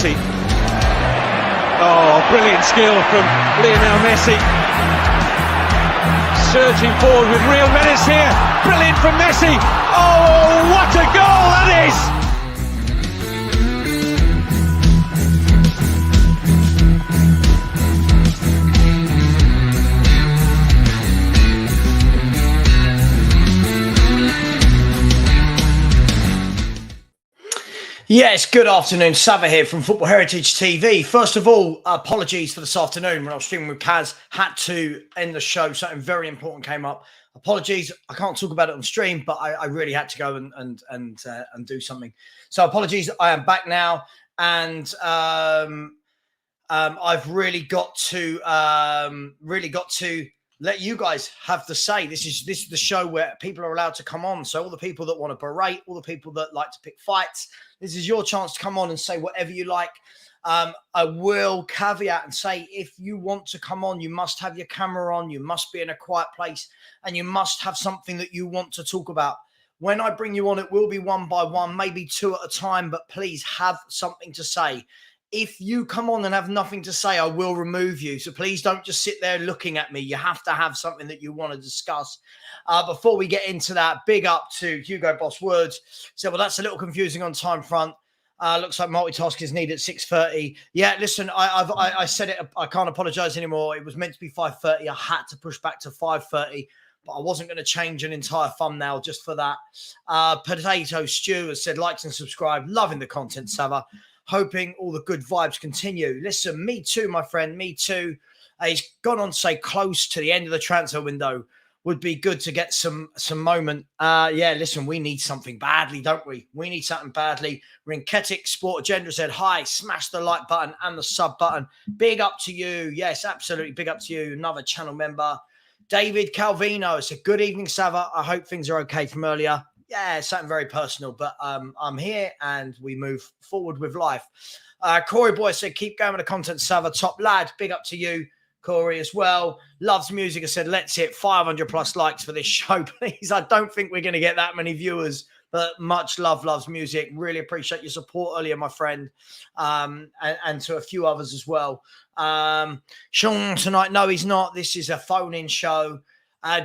Messi. Oh, brilliant skill from Lionel Messi. Surging forward with real menace here. Brilliant from Messi. Oh, what a goal that is! Yes, good afternoon. Savva here from Football Heritage TV. First of all, apologies for this afternoon when I was streaming with Kaz. Had to end the show. Something very important came up. Apologies. I can't talk about it on stream, but I really had to go and do something. So apologies. I am back now, and I've really got to let you guys have the say. This is the show where people are allowed to come on. So all the people that want to berate, all the people that like to pick fights, this is your chance to come on and say whatever you like. I will caveat and say, if you want to come on, you must have your camera on, you must be in a quiet place, and you must have something that you want to talk about. When I bring you on, it will be one by one, maybe two at a time, but please have something to say. If you come on and have nothing to say, I will remove you. So please don't just sit there looking at me. You have to have something that you want to discuss. Before we get into that, big up to Hugo Boss Words. So, well, that's a little confusing on time front. Looks like multitask is needed at 6:30. Yeah, listen, I said it. I can't apologize anymore. It was meant to be 5:30. I had to push back to 5:30. But I wasn't going to change an entire thumbnail just for that. Potato Stew has said, likes and subscribe. Loving the content, Savva. Hoping all the good vibes continue. Listen, me too, my friend. Me too. He's gone on to say close to the end of the transfer window. Would be good to get some moment. Yeah, listen, we need something badly, don't we? We need something badly. Rinketic Sport Agenda said, hi, smash the like button and the sub button. Big up to you. Yes, absolutely. Big up to you. Another channel member. David Calvino said, good evening, Savva. I hope things are okay from earlier. Yeah, something very personal, but I'm here and we move forward with life. Corey Boy said, keep going with the content, Savva. Top lad. Big up to you, Corey, as well. Loves music. I said, let's hit 500 plus likes for this show, please. I don't think we're going to get that many viewers, but much love, loves music. Really appreciate your support earlier, my friend, and to a few others as well. Sean tonight, no, he's not. This is a phone-in show.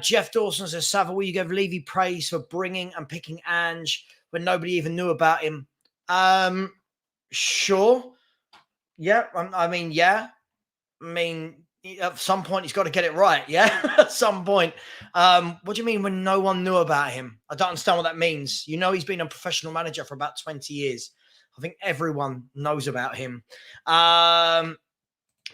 Jeff Dawson says, Savva, will you give Levy praise for bringing and picking Ange when nobody even knew about him? Sure. Yeah. I mean, at some point he's got to get it right. Yeah. At some point. What do you mean when no one knew about him? I don't understand what that means. You know, he's been a professional manager for about 20 years. I think everyone knows about him.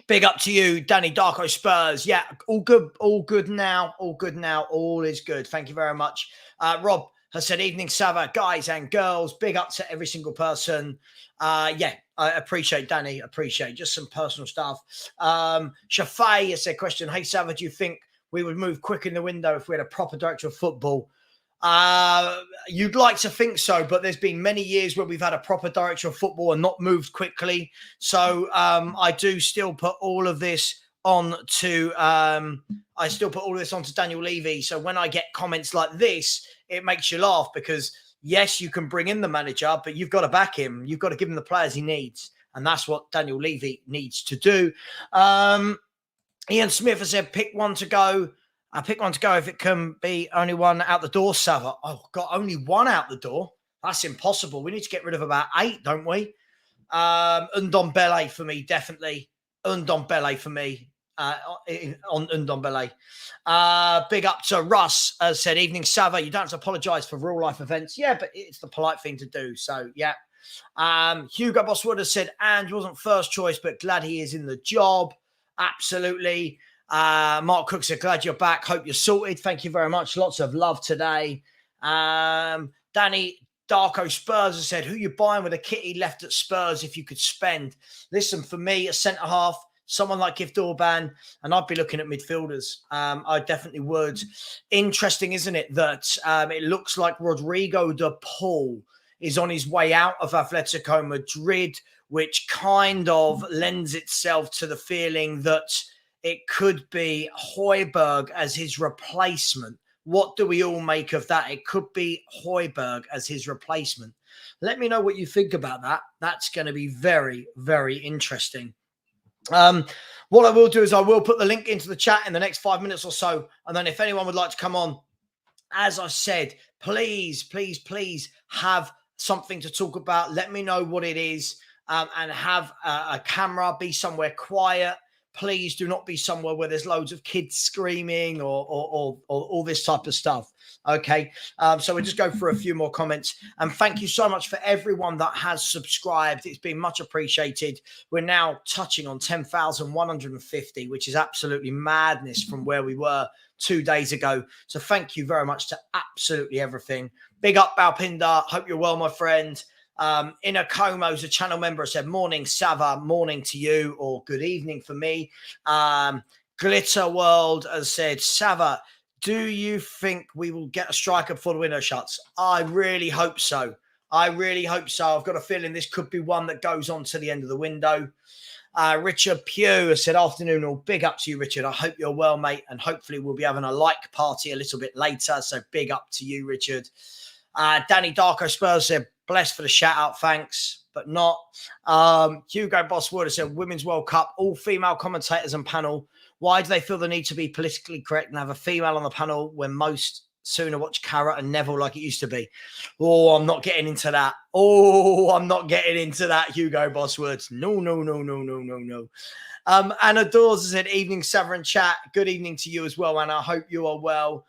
Big up to you, Danny Darko Spurs. Yeah, all good now. All is good. Thank you very much. Rob has said, evening, Savva, guys and girls. Big up to every single person. Yeah, I appreciate, Danny. Appreciate just some personal stuff. Shafai has said, question, hey, Savva, do you think we would move quick in the window if we had a proper director of football? You'd like to think so, but there's been many years where we've had a proper director of football and not moved quickly. So I do still put all of this on to Daniel Levy. So when I get comments like this, it makes you laugh because yes, you can bring in the manager, but you've got to back him. You've got to give him the players he needs. And that's what Daniel Levy needs to do. Ian Smith has said, pick one to go. I pick one to go if it can be only one out the door, Savva. Oh, got only one out the door. That's impossible. We need to get rid of about 8, don't we? Ndombele for me, definitely. Ndombele for me. On Ndombele. Big up to Russ, as said, evening, Savva. You don't have to apologise for real life events. Yeah, but it's the polite thing to do. So, yeah. Hugo Bosswood has said, Ange wasn't first choice, but glad he is in the job. Absolutely. Mark Cook said, glad you're back. Hope you're sorted. Thank you very much. Lots of love today. Danny Darko Spurs has said, who you buying with a kitty left at Spurs if you could spend? Listen, for me, a centre-half, someone like Gift Orban, and I'd be looking at midfielders. I definitely would. Interesting, isn't it, that it looks like Rodrigo de Paul is on his way out of Atletico Madrid, which kind of lends itself to the feeling that it could be Højbjerg as his replacement. What do we all make of that? It could be Højbjerg as his replacement. Let me know what you think about that. That's going to be very, very interesting. What I will do is I will put the link into the chat in the next 5 minutes or so. And then if anyone would like to come on, as I said, please, please, please have something to talk about. Let me know what it is, and have a camera, be somewhere quiet. Please do not be somewhere where there's loads of kids screaming or all this type of stuff. Okay. So we'll just go through a few more comments. And thank you so much for everyone that has subscribed. It's been much appreciated. We're now touching on 10,150, which is absolutely madness from where we were 2 days ago. So thank you very much to absolutely everything. Big up, Balpinda. Hope you're well, my friend. Inner Como's a channel member, said, morning, Savva, morning to you, or good evening for me. Glitter World has said, Savva, do you think we will get a striker before the window shuts? I really hope so. I really hope so. I've got a feeling this could be one that goes on to the end of the window. Richard Pugh has said, afternoon all. Big up to you, Richard. I hope you're well, mate. And hopefully we'll be having a like party a little bit later. So big up to you, Richard. Danny Darko Spurs said, blessed for the shout out, thanks, but not. Hugo Bosswood has said, Women's World Cup, all female commentators and panel. Why do they feel the need to be politically correct and have a female on the panel when most sooner watch Carrot and Neville like it used to be? Oh, I'm not getting into that. Oh, I'm not getting into that, Hugo Bosswood. No, no, no, no, no, no, no. Anna Dawes has said, evening, Savva chat. Good evening to you as well, Anna. I hope you are well.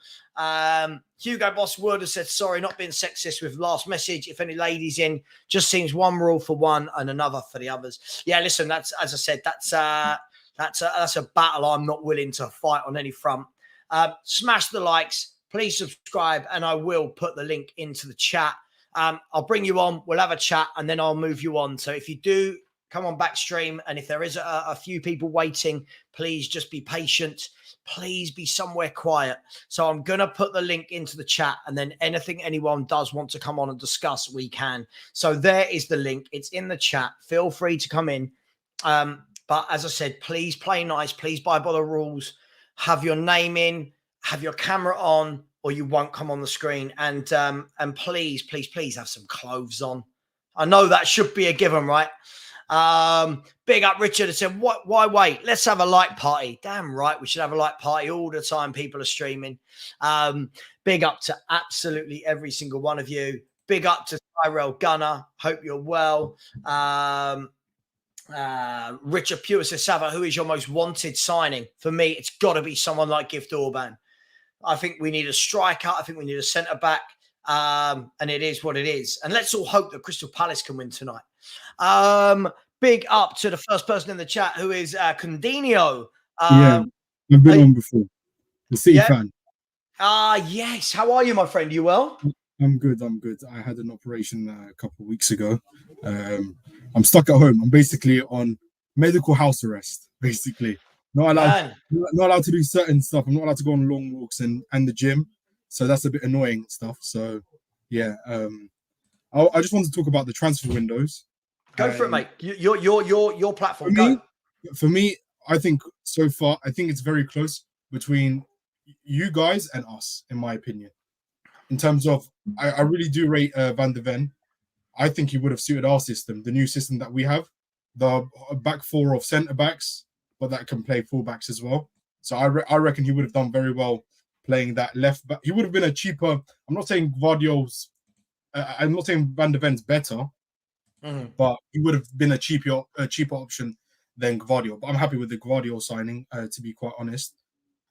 Hugo Bosswood has said, sorry, not being sexist with last message. If any ladies in, just seems one rule for one and another for the others. Yeah, listen, that's, as I said, that's a battle I'm not willing to fight on any front. Smash the likes, please subscribe, and I will put the link into the chat. I'll bring you on, we'll have a chat, and then I'll move you on. So if you do come on back stream, and if there is a few people waiting, please just be patient. Please be somewhere quiet. So I'm going to put the link into the chat, and then anything anyone does want to come on and discuss, we can. So there is the link. It's in the chat. Feel free to come in. But as I said, please play nice. Please abide by the rules. Have your name in, have your camera on, or you won't come on the screen. And please, please, please have some clothes on. I know that should be a given, right? Big up Richard said, why wait? Let's have a like party. Damn right, we should have a like party all the time. People are streaming. Big up to absolutely every single one of you. Big up to Tyrell Gunner. Hope you're well. Richard Pugh says, Savva, who is your most wanted signing? For me, it's got to be someone like Gift Orban. I think we need a striker. I think we need a centre back. And it is what it is. And let's all hope that Crystal Palace can win tonight. Big up to the first person in the chat, who is Condinio. Yeah, I've been on before. The City fan. Yes. How are you, my friend? You well? I'm good. I had an operation a couple of weeks ago. I'm stuck at home. I'm basically on medical house arrest, basically. Not allowed to do certain stuff. I'm not allowed to go on long walks and the gym. So that's a bit annoying stuff. So, yeah. I just wanted to talk about the transfer windows. Go for it, mate. Your platform. For me, I think so far, I think it's very close between you guys and us, in my opinion. In terms of, I really do rate Van de Ven. I think he would have suited our system, the new system that we have, the back four of centre backs, but that can play full backs as well. So I reckon he would have done very well playing that left back. He would have been a cheaper. I'm not saying Gvardiol's. I'm not saying Van de Ven's better, but he would have been a cheaper option than Gvardiol. But I'm happy with the Gvardiol signing, to be quite honest.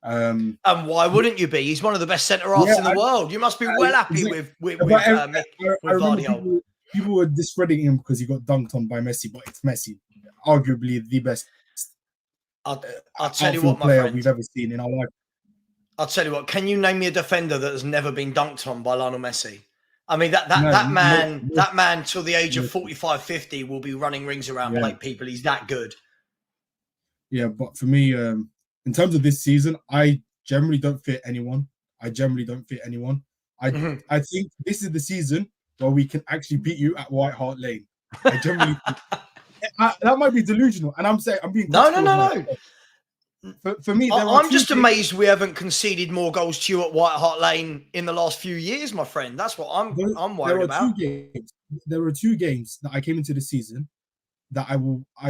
And why wouldn't you be? He's one of the best centre halves in the world. You must be well happy with Gvardiol. People were discrediting him because he got dunked on by Messi, but it's Messi, arguably the best. I'll tell you what, my player friend, we've ever seen in our life. I'll tell you what. Can you name me a defender that has never been dunked on by Lionel Messi? I mean, that man till the age of 45, 50 will be running rings around plate people. He's that good. Yeah, but for me, in terms of this season, I generally don't fear anyone. I think this is the season where we can actually beat you at White Hart Lane. I generally think. That might be delusional, and I'm being no. For me, I'm just amazed we haven't conceded more goals to you at White Hart Lane in the last few years, my friend. That's what I'm worried about. there are 2 games that I came into the season that I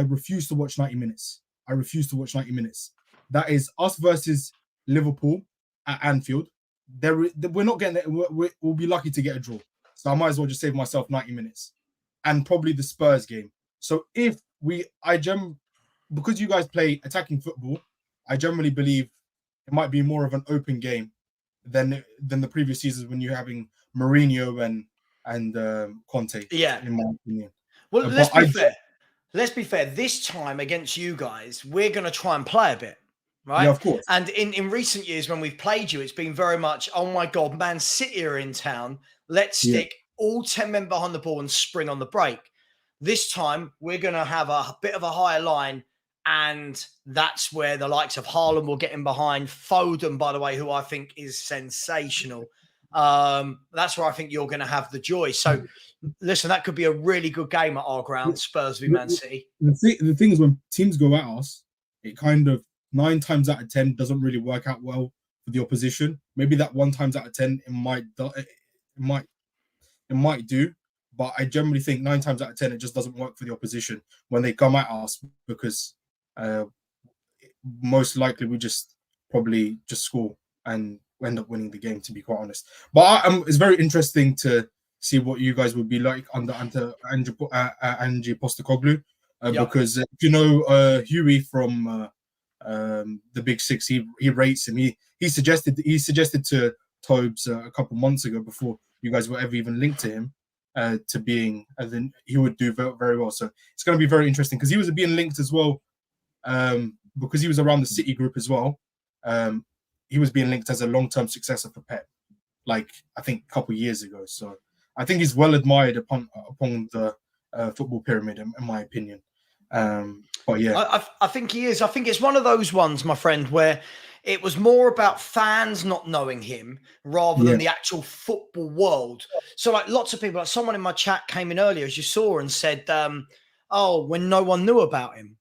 refuse to watch 90 minutes. I refuse to watch 90 minutes. That is us versus Liverpool at Anfield. We're not getting it. We'll be lucky to get a draw. So I might as well just save myself 90 minutes. And probably the Spurs game. So because you guys play attacking football, I generally believe it might be more of an open game than the previous seasons when you're having Mourinho and Conte. Yeah. In my opinion. Well, let's be fair. Let's be fair. This time against you guys, we're going to try and play a bit, right? Yeah, of course. And in recent years, when we've played you, it's been very much, oh my God, Man City are in town. Let's stick all 10 men behind the ball and spring on the break. This time, we're going to have a bit of a higher line, and that's where the likes of Haaland will get in behind. Foden, by the way, who I think is sensational. That's where I think you're going to have the joy. So, listen, that could be a really good game at our ground, Spurs v Man City. The thing is, when teams go at us, it kind of 9 times out of 10 doesn't really work out well for the opposition. Maybe that 1 times out of 10 it might do, but I generally think 9 times out of 10 it just doesn't work for the opposition when they come at us, because most likely we probably score and end up winning the game, to be quite honest. But it's very interesting to see what you guys would be like under Ange Postecoglou, because if you know Huey from the Big Six, he rates him. He suggested to Tobes a couple months ago, before you guys were ever even linked to him, to being, and then he would do very, very well. So it's going to be very interesting, because he was being linked as well, because he was around the City group as well. He was being linked as a long-term successor for Pep, like I think a couple of years ago. So I think he's well admired upon the football pyramid, in my opinion. But yeah, I think he is. I think it's one of those ones, my friend, where it was more about fans not knowing him rather than the actual football world. So like lots of people, like someone in my chat came in earlier, as you saw, and said, when no one knew about him.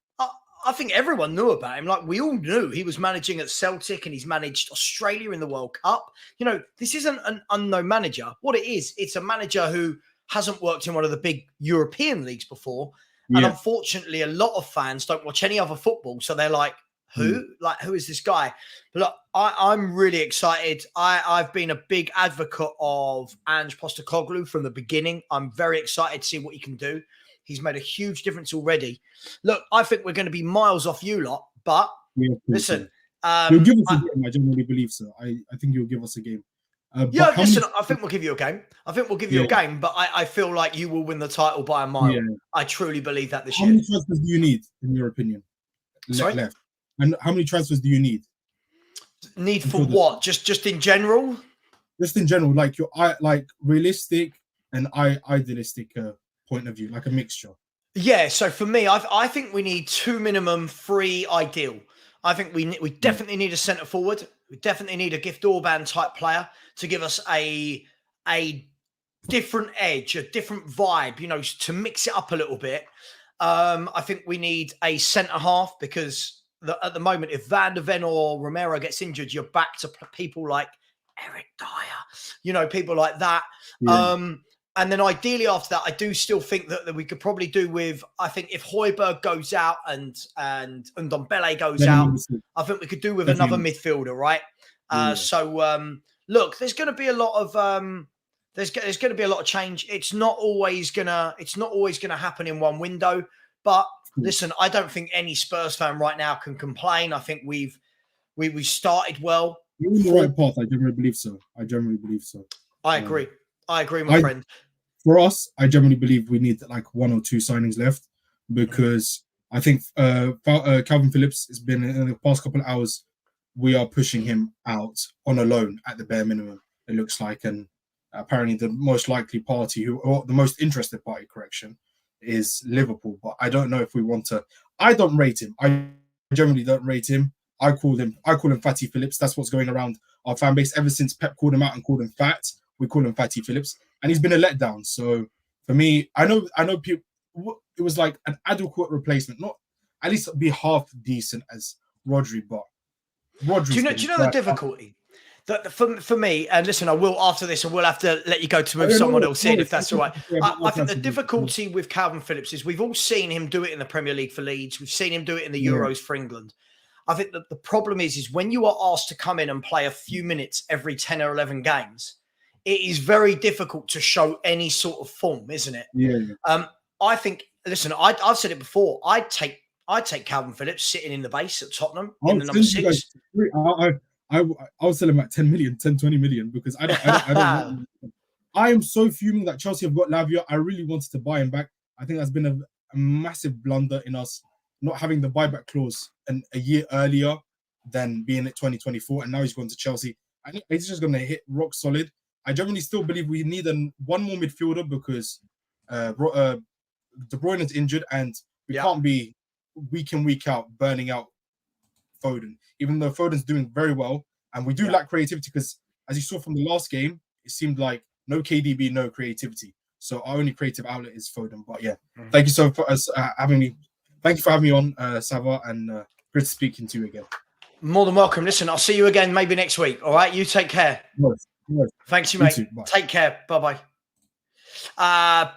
I think everyone knew about him. Like, we all knew he was managing at Celtic and he's managed Australia in the World Cup. You know, this isn't an unknown manager. What it is, it's a manager who hasn't worked in one of the big European leagues before. Yeah. And unfortunately, a lot of fans don't watch any other football. So they're like, who? Like, who is this guy? But look, I'm really excited. I've been a big advocate of Ange Postecoglou from the beginning. I'm very excited to see what he can do. He's made a huge difference already. Look, I think we're going to be miles off you lot, but listen. You'll give us a game. I genuinely believe so. I think you'll give us a game. Listen, I think we'll give you a game. I think we'll give you a game, but I feel like you will win the title by a mile. Yeah. I truly believe that this year. How many transfers do you need, in your opinion? Sorry? Left. And how many transfers do you need? Need for what? Just in general? Just in general, like your realistic and idealistic point of view, like a mixture. Yeah, so for me, I think we need 2 minimum, 3 ideal. I think we definitely need a centre forward. We definitely need a Gift Orban type player to give us a different edge, a different vibe, you know, to mix it up a little bit. I think we need a centre half, because at the moment, if Van de Ven or Romero gets injured, you're back to people like Eric Dyer, you know, people like that. Yeah. And then ideally after that, I do still think that we could probably do with, I think if Højbjerg goes out and Ndombele goes out, I think we could do with another midfielder, right? So look, there's going to be a lot of there's going to be a lot of change. It's not always gonna happen in one window. But listen, I don't think any Spurs fan right now can complain. I think we started well. You're on the right path. I generally believe so. I agree, my friend. For us, I generally believe we need like 1 or 2 signings left, because I think Calvin Phillips has been, in the past couple of hours, we are pushing him out on a loan at the bare minimum, it looks like. And apparently the most likely party, or the most interested party, is Liverpool. But I don't know if we want to. I don't rate him. I generally don't rate him. I call him Fatty Phillips. That's what's going around our fan base. Ever since Pep called him out and called him fat, we call him Fatty Phillips, and he's been a letdown. So for me, I know people, it was like an adequate replacement, not at least be half decent as Rodri, but Rodri. Do you know the difficulty? For me, and listen, I will after this, I will have to let you go to move someone else in if that's all right. I think the difficulty with Calvin Phillips is we've all seen him do it in the Premier League for Leeds. We've seen him do it in the Euros for England. I think that the problem is when you are asked to come in and play a few minutes every 10 or 11 games, it is very difficult to show any sort of form, isn't it? Yeah. I think, listen, I've said it before. I'd take Calvin Phillips sitting in the base at Tottenham in the number 6. I'll sell him at 10 million, 10, 20 million because I don't I am so fuming that Chelsea have got Lavia. I really wanted to buy him back. I think that's been a massive blunder in us not having the buyback clause a year earlier than being at 2024. And now he's gone to Chelsea. I think he's just going to hit rock solid. I genuinely still believe we need one more midfielder because De Bruyne is injured and we can't be week in, week out burning out Foden, even though Foden's doing very well. And we do lack creativity because, as you saw from the last game, it seemed like no KDB, no creativity. So our only creative outlet is Foden. But thank you so much for having me. Thank you for having me on, Savva, and great speaking to you again. More than welcome. Listen, I'll see you again maybe next week. All right, you take care. Nice. Thanks, you mate. Take care. Bye-bye.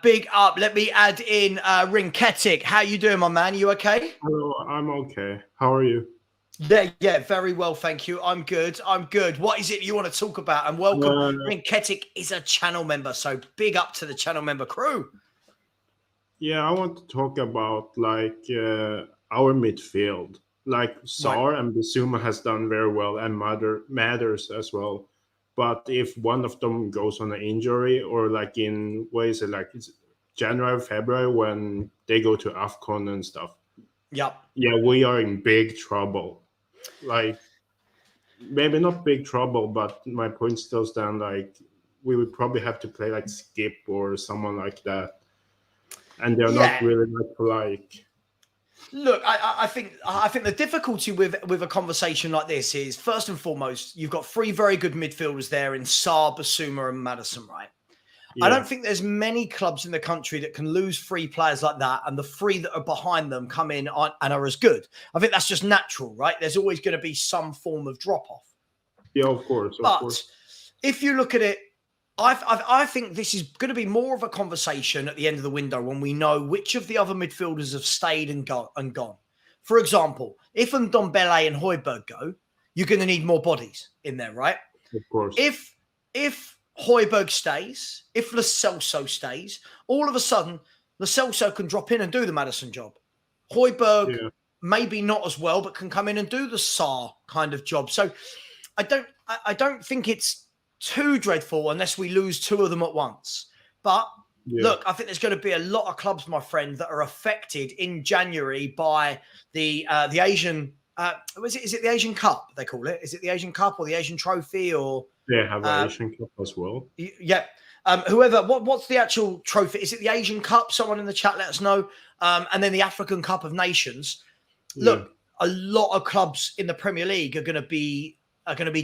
Big up. Let me add in Rinketic. How you doing, my man? You okay? Hello, I'm okay. How are you? Yeah, very well, thank you. I'm good. What is it you want to talk about? And welcome. Rinketic is a channel member, so big up to the channel member crew. Yeah, I want to talk about our midfield. Like Sar and Bissouma has done very well, and Matters as well. But if one of them goes on an injury, or like in it's January, February when they go to AFCON and stuff. Yeah, we are in big trouble. Like maybe not big trouble, but my point still stands. Like we would probably have to play like Skip or someone like that, and they're not really like. Look, I think the difficulty with a conversation like this is, first and foremost, you've got 3 very good midfielders there in Sarr, Bissouma, and Maddison, right? Yeah. I don't think there's many clubs in the country that can lose 3 players like that, and the 3 that are behind them come in and are as good. I think that's just natural, right? There's always going to be some form of drop-off. Yeah, of course. But if you look at it, I think this is going to be more of a conversation at the end of the window when we know which of the other midfielders have stayed and gone. For example, if Ndombele and Højbjerg go, you're going to need more bodies in there, right? Of course. If Højbjerg stays, if Lo Celso stays, all of a sudden, Lo Celso can drop in and do the Maddison job. Højbjerg maybe not as well, but can come in and do the Sarr kind of job. So I don't think it's too dreadful unless we lose 2 of them at once. But look, I think there's going to be a lot of clubs, my friend, that are affected in January by the Asian. Is it the Asian Cup? They call it. Is it the Asian Cup or the Asian Trophy? Or they have the Asian Cup as well. Yeah. Whoever. What's the actual trophy? Is it the Asian Cup? Someone in the chat, let us know. And then the African Cup of Nations. Look, a lot of clubs in the Premier League are going to be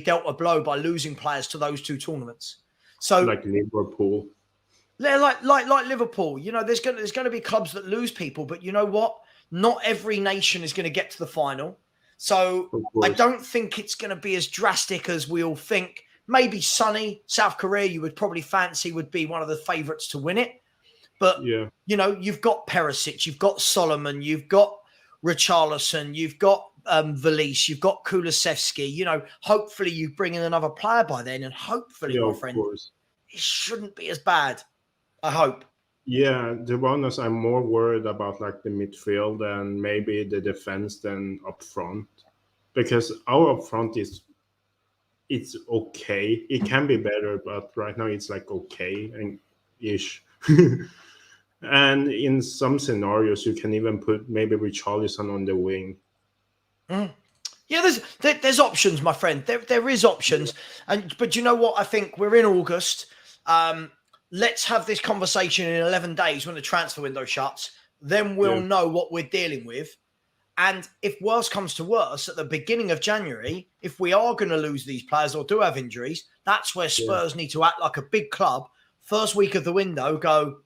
dealt a blow by losing players to those 2 tournaments. So like Liverpool. Yeah, like Liverpool. You know, there's going to be clubs that lose people, but you know what? Not every nation is going to get to the final. So I don't think it's going to be as drastic as we all think. Maybe Sonny, South Korea, you would probably fancy would be one of the favourites to win it. But, you know, you've got Perisic, you've got Solomon, you've got Richarlison, you've got Valise, you've got Kulusevski. You know, hopefully you bring in another player by then, and hopefully, my friend, it shouldn't be as bad. I hope. Yeah, to be honest, I'm more worried about like the midfield and maybe the defense than up front, because our up front it's okay. It can be better, but right now it's like okay and ish. And in some scenarios, you can even put maybe Richarlison on the wing. Yeah, there's options, my friend. There is options, but you know what? I think we're in August. Let's have this conversation in 11 days when the transfer window shuts. Then we'll know what we're dealing with. And if worse comes to worse, at the beginning of January, if we are going to lose these players or do have injuries, that's where Spurs need to act like a big club. First week of the window, go,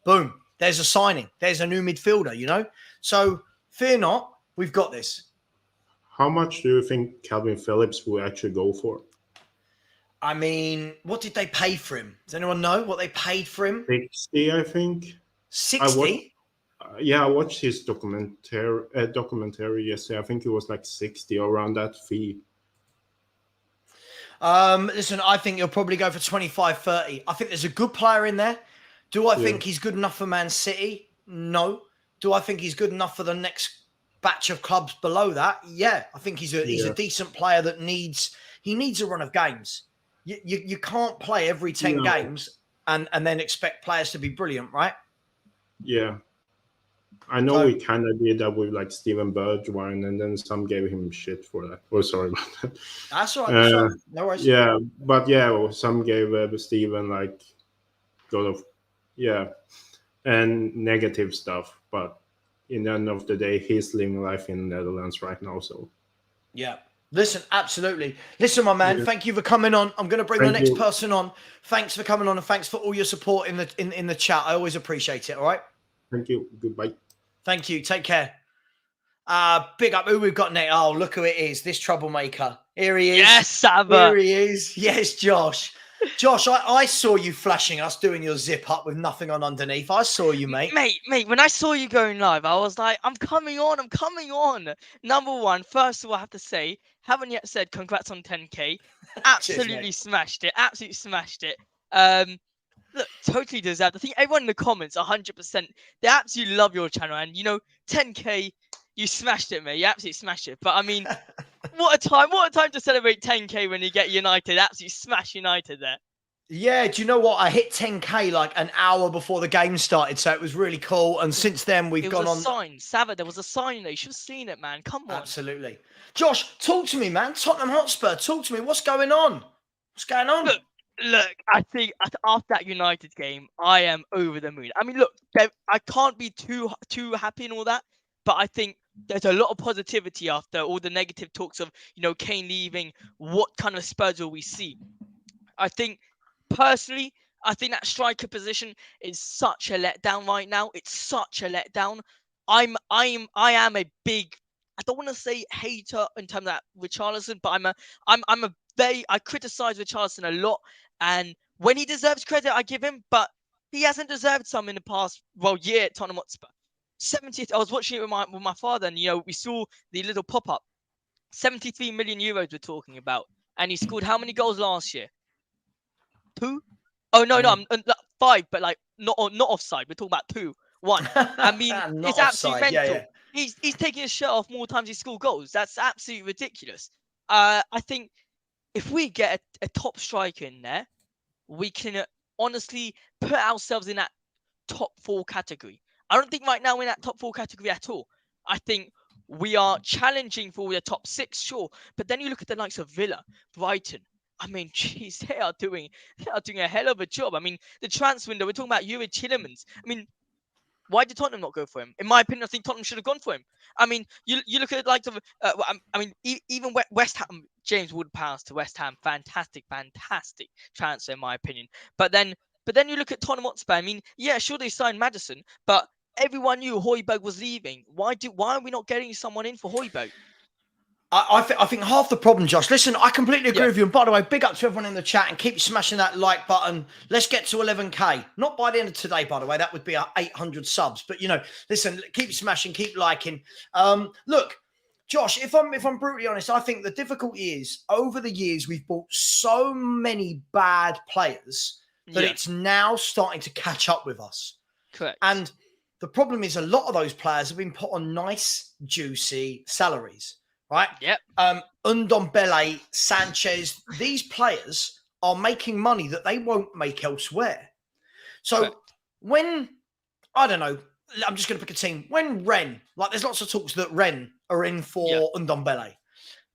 boom, there's a signing. There's a new midfielder, you know? So fear not, we've got this. How much do you think Calvin Phillips will actually go for? I mean, what did they pay for him? Does anyone know what they paid for him? 60, I think. 60? I watched his documentary yesterday. I think it was like 60 around that fee. Listen, I think he'll probably go for 25, 30. I think there's a good player in there. Do I think he's good enough for Man City? No. Do I think he's good enough for the next batch of clubs below that? Yeah. I think he's a decent player that needs a run of games. You can't play every 10 games and then expect players to be brilliant, right? Yeah. I know we kind of did that with like Steven Bergwijn, and then some gave him shit for that. Oh, sorry about that. That's all right. No worries. Yeah, but some gave Steven like lot of and negative stuff. But in the end of the day, he's living life in the Netherlands right now. So yeah. Listen, absolutely. Listen, my man, thank you for coming on. I'm going to bring the next person on. Thanks for coming on, and thanks for all your support in the chat. I always appreciate it. All right. Thank you. Goodbye. Thank you. Take care. Big up who we've got next. Oh, look who it is. This troublemaker. Here he is. Yes, Savva. Here he is. Yes, Josh. Josh, I saw you flashing us doing your zip up with nothing on underneath. I saw you, mate. Mate, when I saw you going live, I was like, I'm coming on. Number one, first of all, I have to say, haven't yet said congrats on 10K. Absolutely smashed it. Look, totally deserved. I think everyone in the comments, 100%, they absolutely love your channel. And, 10K, you smashed it, mate. You absolutely smashed it. But, I mean, what a time to celebrate 10K when you get United. Absolutely smash United there. Yeah, do you know what? I hit 10K like an hour before the game started, so it was really cool. And since then, we've gone on. There was a sign, Savva. There was a sign there. You should have seen it, man. Come on. Absolutely. Josh, talk to me, man. Tottenham Hotspur, talk to me. What's going on? Look, I think after that United game, I am over the moon. I mean, look, I can't be too happy and all that, but I think there's a lot of positivity after all the negative talks of, Kane leaving. What kind of Spurs will we see? I think, personally, that striker position is such a letdown right now. It's such a letdown. I am a big, I don't want to say hater in terms of that Richarlison, but I criticize Richarlison a lot, and when he deserves credit, I give him, but he hasn't deserved some in the past year at Tottenham Hotspur. 70th, I was watching it with my father, and we saw the little pop-up. 73 million euros we're talking about, and he scored how many goals last year? 2? Oh no, I'm 5, but like not offside. We're talking about 2, 1. I mean, it's absolutely mental. Yeah. He's taking his shirt off more times he scored goals. That's absolutely ridiculous. I think if we get a top striker in there, we can honestly put ourselves in that top 4 category. I don't think right now we're in that top 4 category at all. I think we are challenging for the top 6, sure. But then you look at the likes of Villa, Brighton. I mean, geez, they are doing a hell of a job. I mean, the transfer window, we're talking about Yuri Tielemans. I mean, why did Tottenham not go for him? In my opinion, I think Tottenham should have gone for him. I mean, you look at the likes of, even West Ham, James Ward-Prowse to West Ham, fantastic transfer in my opinion. But then you look at Tottenham Hotspur. I mean, yeah, sure they signed Maddison, but everyone knew Højbjerg was leaving. Why are we not getting someone in for Højbjerg? I think half the problem, Josh. Listen, I completely agree with you. And by the way, big up to everyone in the chat and keep smashing that like button. Let's get to 11K. Not by the end of today, by the way. That would be 800 subs. But listen, keep smashing, keep liking. Look, Josh, if I'm brutally honest, I think the difficulty is over the years we've bought so many bad players that it's now starting to catch up with us. Correct. And the problem is a lot of those players have been put on nice, juicy salaries. Right? Yep. Ndombele, Sanchez, these players are making money that they won't make elsewhere. So when, I don't know, I'm just going to pick a team. When there's lots of talks that Rennes are in for Ndombele.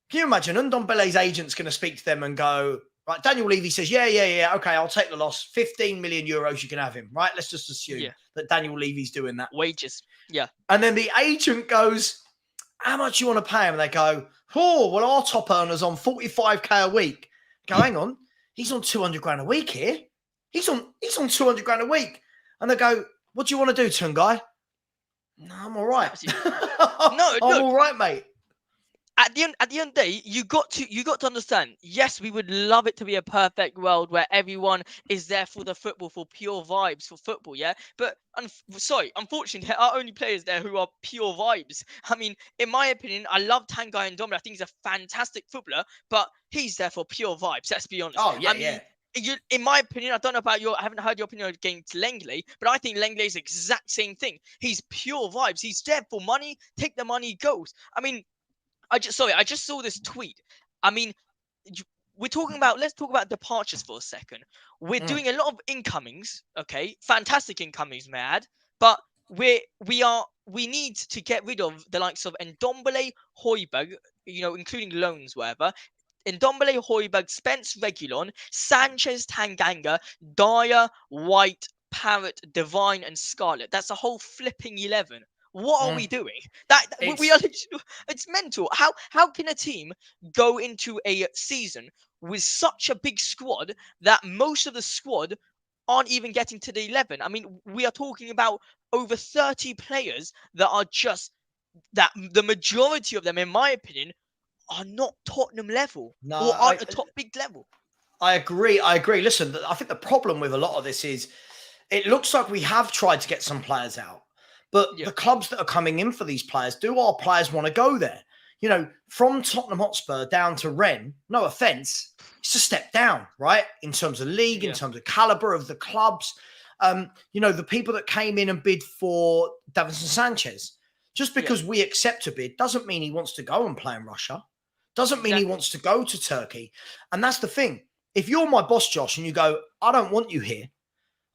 Can you imagine Ndombele's agent's going to speak to them and go, right, Daniel Levy says, yeah, okay, I'll take the loss. 15 million euros, you can have him, right? Let's just assume that Daniel Levy's doing that. Wages, yeah. And then the agent goes, how much you want to pay him? And they go, well, our top earner's on 45k a week. I go, hang on, he's on 200 grand a week here. He's on 200 grand a week. And they go, what do you want to do, Tungai? No, I'm all right. I'm all right, mate. at the end of the day, you got to understand. Yes, we would love it to be a perfect world where everyone is there for the football, for pure vibes for football. Yeah, but unfortunately, there are only players there who are pure vibes. I mean, in my opinion, I love Tanguy and Ndombele. I think he's a fantastic footballer, but he's there for pure vibes. Let's be honest. Oh yeah, I mean, in my opinion, I don't know about I haven't heard your opinion against Langley, but I think Langley is the exact same thing. He's pure vibes. He's there for money. Take the money, he goes. I mean, I just saw this tweet. I mean, let's talk about departures for a second. We're doing a lot of incomings, okay? Fantastic incomings, may I add, but we need to get rid of the likes of Ndombele, Højbjerg, including loans, whatever. Ndombele, Højbjerg, Spence, Reguilon, Sanchez, Tanganga, Dyer, White, Parrott, Divine, and Scarlett. That's a whole flipping 11. What are we doing? We are literally, it's mental. How can a team go into a season with such a big squad that most of the squad aren't even getting to the 11? I mean, we are talking about over 30 players that are just that the majority of them, in my opinion, are not Tottenham level or aren't a top big level. I agree. Listen, I think the problem with a lot of this is it looks like we have tried to get some players out. But the clubs that are coming in for these players, do our players want to go there? From Tottenham Hotspur down to Rennes, no offence, it's a step down, right? In terms of league, in terms of calibre of the clubs. The people that came in and bid for Davinson Sanchez, just because we accept a bid doesn't mean he wants to go and play in Russia. Doesn't mean he wants to go to Turkey. And that's the thing. If you're my boss, Josh, and you go, I don't want you here,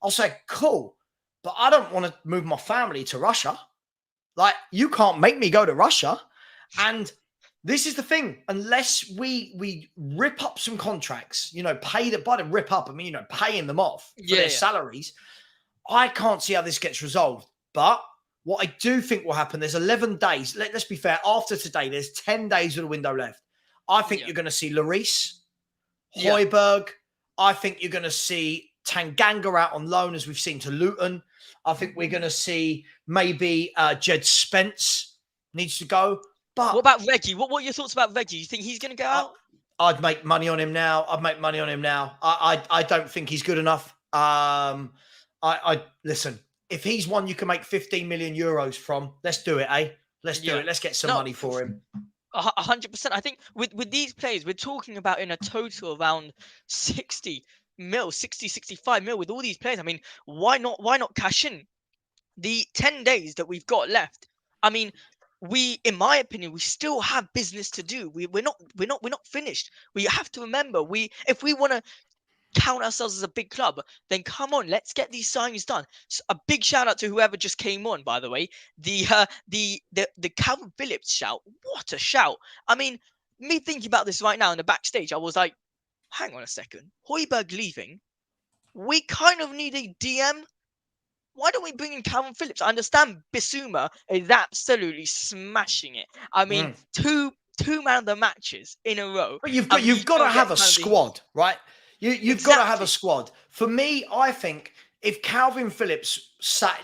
I'll say, cool. But I don't want to move my family to Russia. Like, you can't make me go to Russia. And this is the thing. Unless we rip up some contracts, pay by the rip up, I mean, paying them off for their salaries, I can't see how this gets resolved. But what I do think will happen, there's 11 days. Let's be fair. After today, there's 10 days of the window left. I think you're going to see Lloris, Højbjerg. I think you're going to see Tanganga out on loan, as we've seen to Luton. I think we're going to see maybe Jed Spence needs to go. But what about Reggie? What are your thoughts about Reggie? You think he's going to go out? I'd make money on him now. I don't think he's good enough. I listen. If he's one you can make 15 million euros from, let's do it, eh? Let's do it. Let's get some money for him. 100%. I think with these players, we're talking about in a total around 65 mil with all these players. I mean, why not cash in the 10 days that we've got left? I mean, in my opinion, we still have business to do. We're not finished. We have to remember, if we want to count ourselves as a big club, then come on, let's get these signings done. So a big shout out to whoever just came on, by the way. The Calvin Phillips shout. What a shout. I mean, me thinking about this right now in the backstage, I was like, hang on a second. Højbjerg leaving. We kind of need a DM. Why don't we bring in Calvin Phillips? I understand Bissouma is absolutely smashing it. I mean, two man of the matches in a row. But you've got to have a squad, right? You've got to have a squad. For me, I think if Calvin Phillips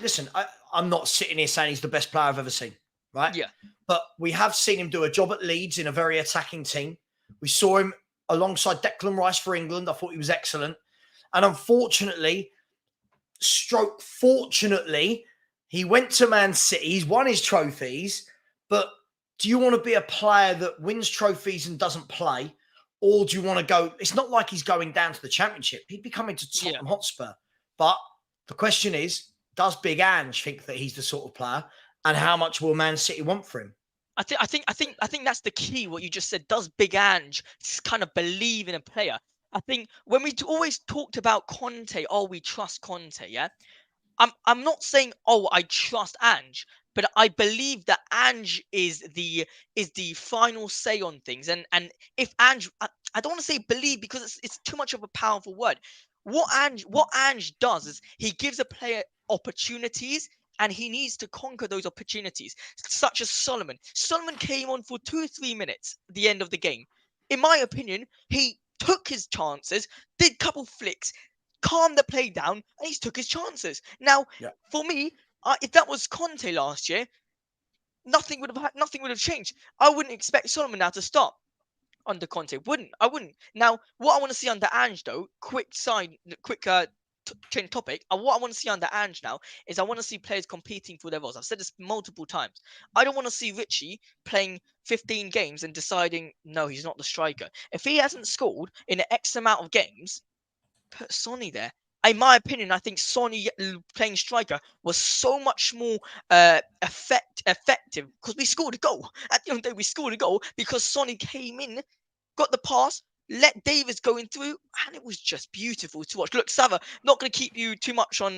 listen, I'm not sitting here saying he's the best player I've ever seen, right? Yeah. But we have seen him do a job at Leeds in a very attacking team. We saw him alongside Declan Rice for England. I thought he was excellent. And unfortunately, fortunately, he went to Man City. He's won his trophies. But do you want to be a player that wins trophies and doesn't play? Or do you want to go? It's not like he's going down to the Championship. He'd be coming to Tottenham Hotspur. But the question is, does Big Ange think that he's the sort of player? And how much will Man City want for him? I think that's the key. What you just said. Does Big Ange kind of believe in a player? I think when we always talked about Conte, we trust Conte. Yeah, I'm not saying I trust Ange, but I believe that Ange is the final say on things. And if Ange, I don't want to say believe because it's too much of a powerful word. What Ange does is he gives a player opportunities. And he needs to conquer those opportunities, such as Solomon. Solomon came on for 2-3 minutes at the end of the game. In my opinion, he took his chances, did a couple flicks, calmed the play down, and he took his chances. Now, for me, if that was Conte last year, nothing would have changed. I wouldn't expect Solomon now to start under Conte. I wouldn't. Now, what I want to see under Ange, though, change topic. What I want to see under Ange now is I want to see players competing for their roles. I've said this multiple times. I don't want to see Richie playing 15 games and deciding, no, he's not the striker. If he hasn't scored in an X amount of games, put Sonny there. In my opinion, I think Sonny playing striker was so much more effective because we scored a goal. At the end of the day, we scored a goal because Sonny came in, got the pass, let Davis go in through, and it was just beautiful to watch. Look, Savva, not going to keep you too much on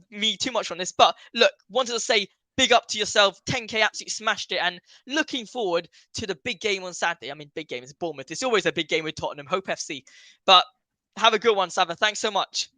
me too much on this, but look, wanted to say big up to yourself. 10K absolutely smashed it, and looking forward to the big game on Saturday. I mean, big game is Bournemouth. It's always a big game with Tottenham, Hope FC. But have a good one, Savva. Thanks so much.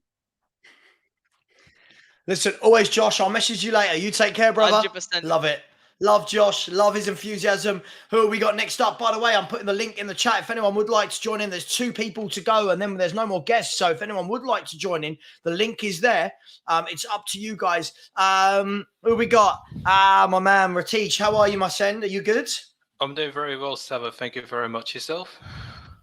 Listen, always Josh. I'll message you later. You take care, brother. 100%. Love it. Love Josh. Love his enthusiasm. Who have we got next up? By the way, I'm putting the link in the chat if anyone would like to join in. There's 2 people to go, and then there's no more guests. So if anyone would like to join in, the link is there. It's up to you guys. Who we got? My man, Ratich. How are you, my friend? Are you good? I'm doing very well, Savva. Thank you very much. Yourself?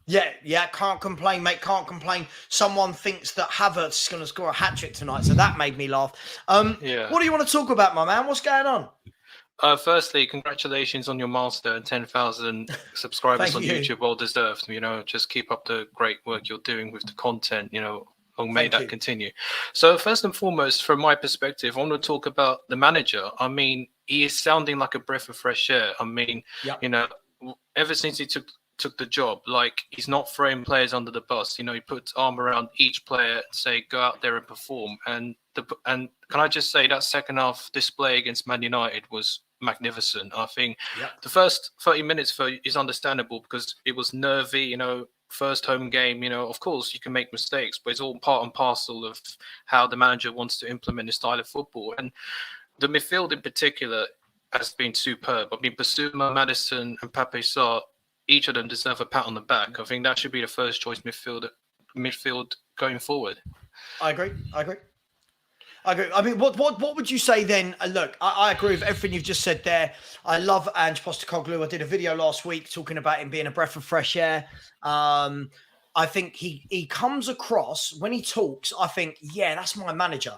Yeah, can't complain, mate. Can't complain. Someone thinks that Havertz is going to score a hat-trick tonight, so that made me laugh. What do you want to talk about, my man? What's going on? Firstly, congratulations on your milestone, 10,000 subscribers on YouTube. Well deserved. Just keep up the great work you're doing with the content. Long may that continue. So first and foremost, from my perspective, I want to talk about the manager. I mean, he is sounding like a breath of fresh air. I mean, ever since he took the job, like, he's not throwing players under the bus. He puts arm around each player and say, go out there and perform. And can I just say that second half display against Man United was magnificent. I think the first 30 minutes is understandable because it was nervy, first home game. Of course you can make mistakes, but it's all part and parcel of how the manager wants to implement his style of football. And the midfield in particular has been superb. I mean, Basuma, Maddison and Pape Sarr, each of them deserve a pat on the back. I think that should be the first choice midfield going forward. I agree. I mean, what would you say then? Look, I agree with everything you've just said there. I love Ange Postecoglou. I did a video last week talking about him being a breath of fresh air. I think he comes across, when he talks, I think, yeah, that's my manager.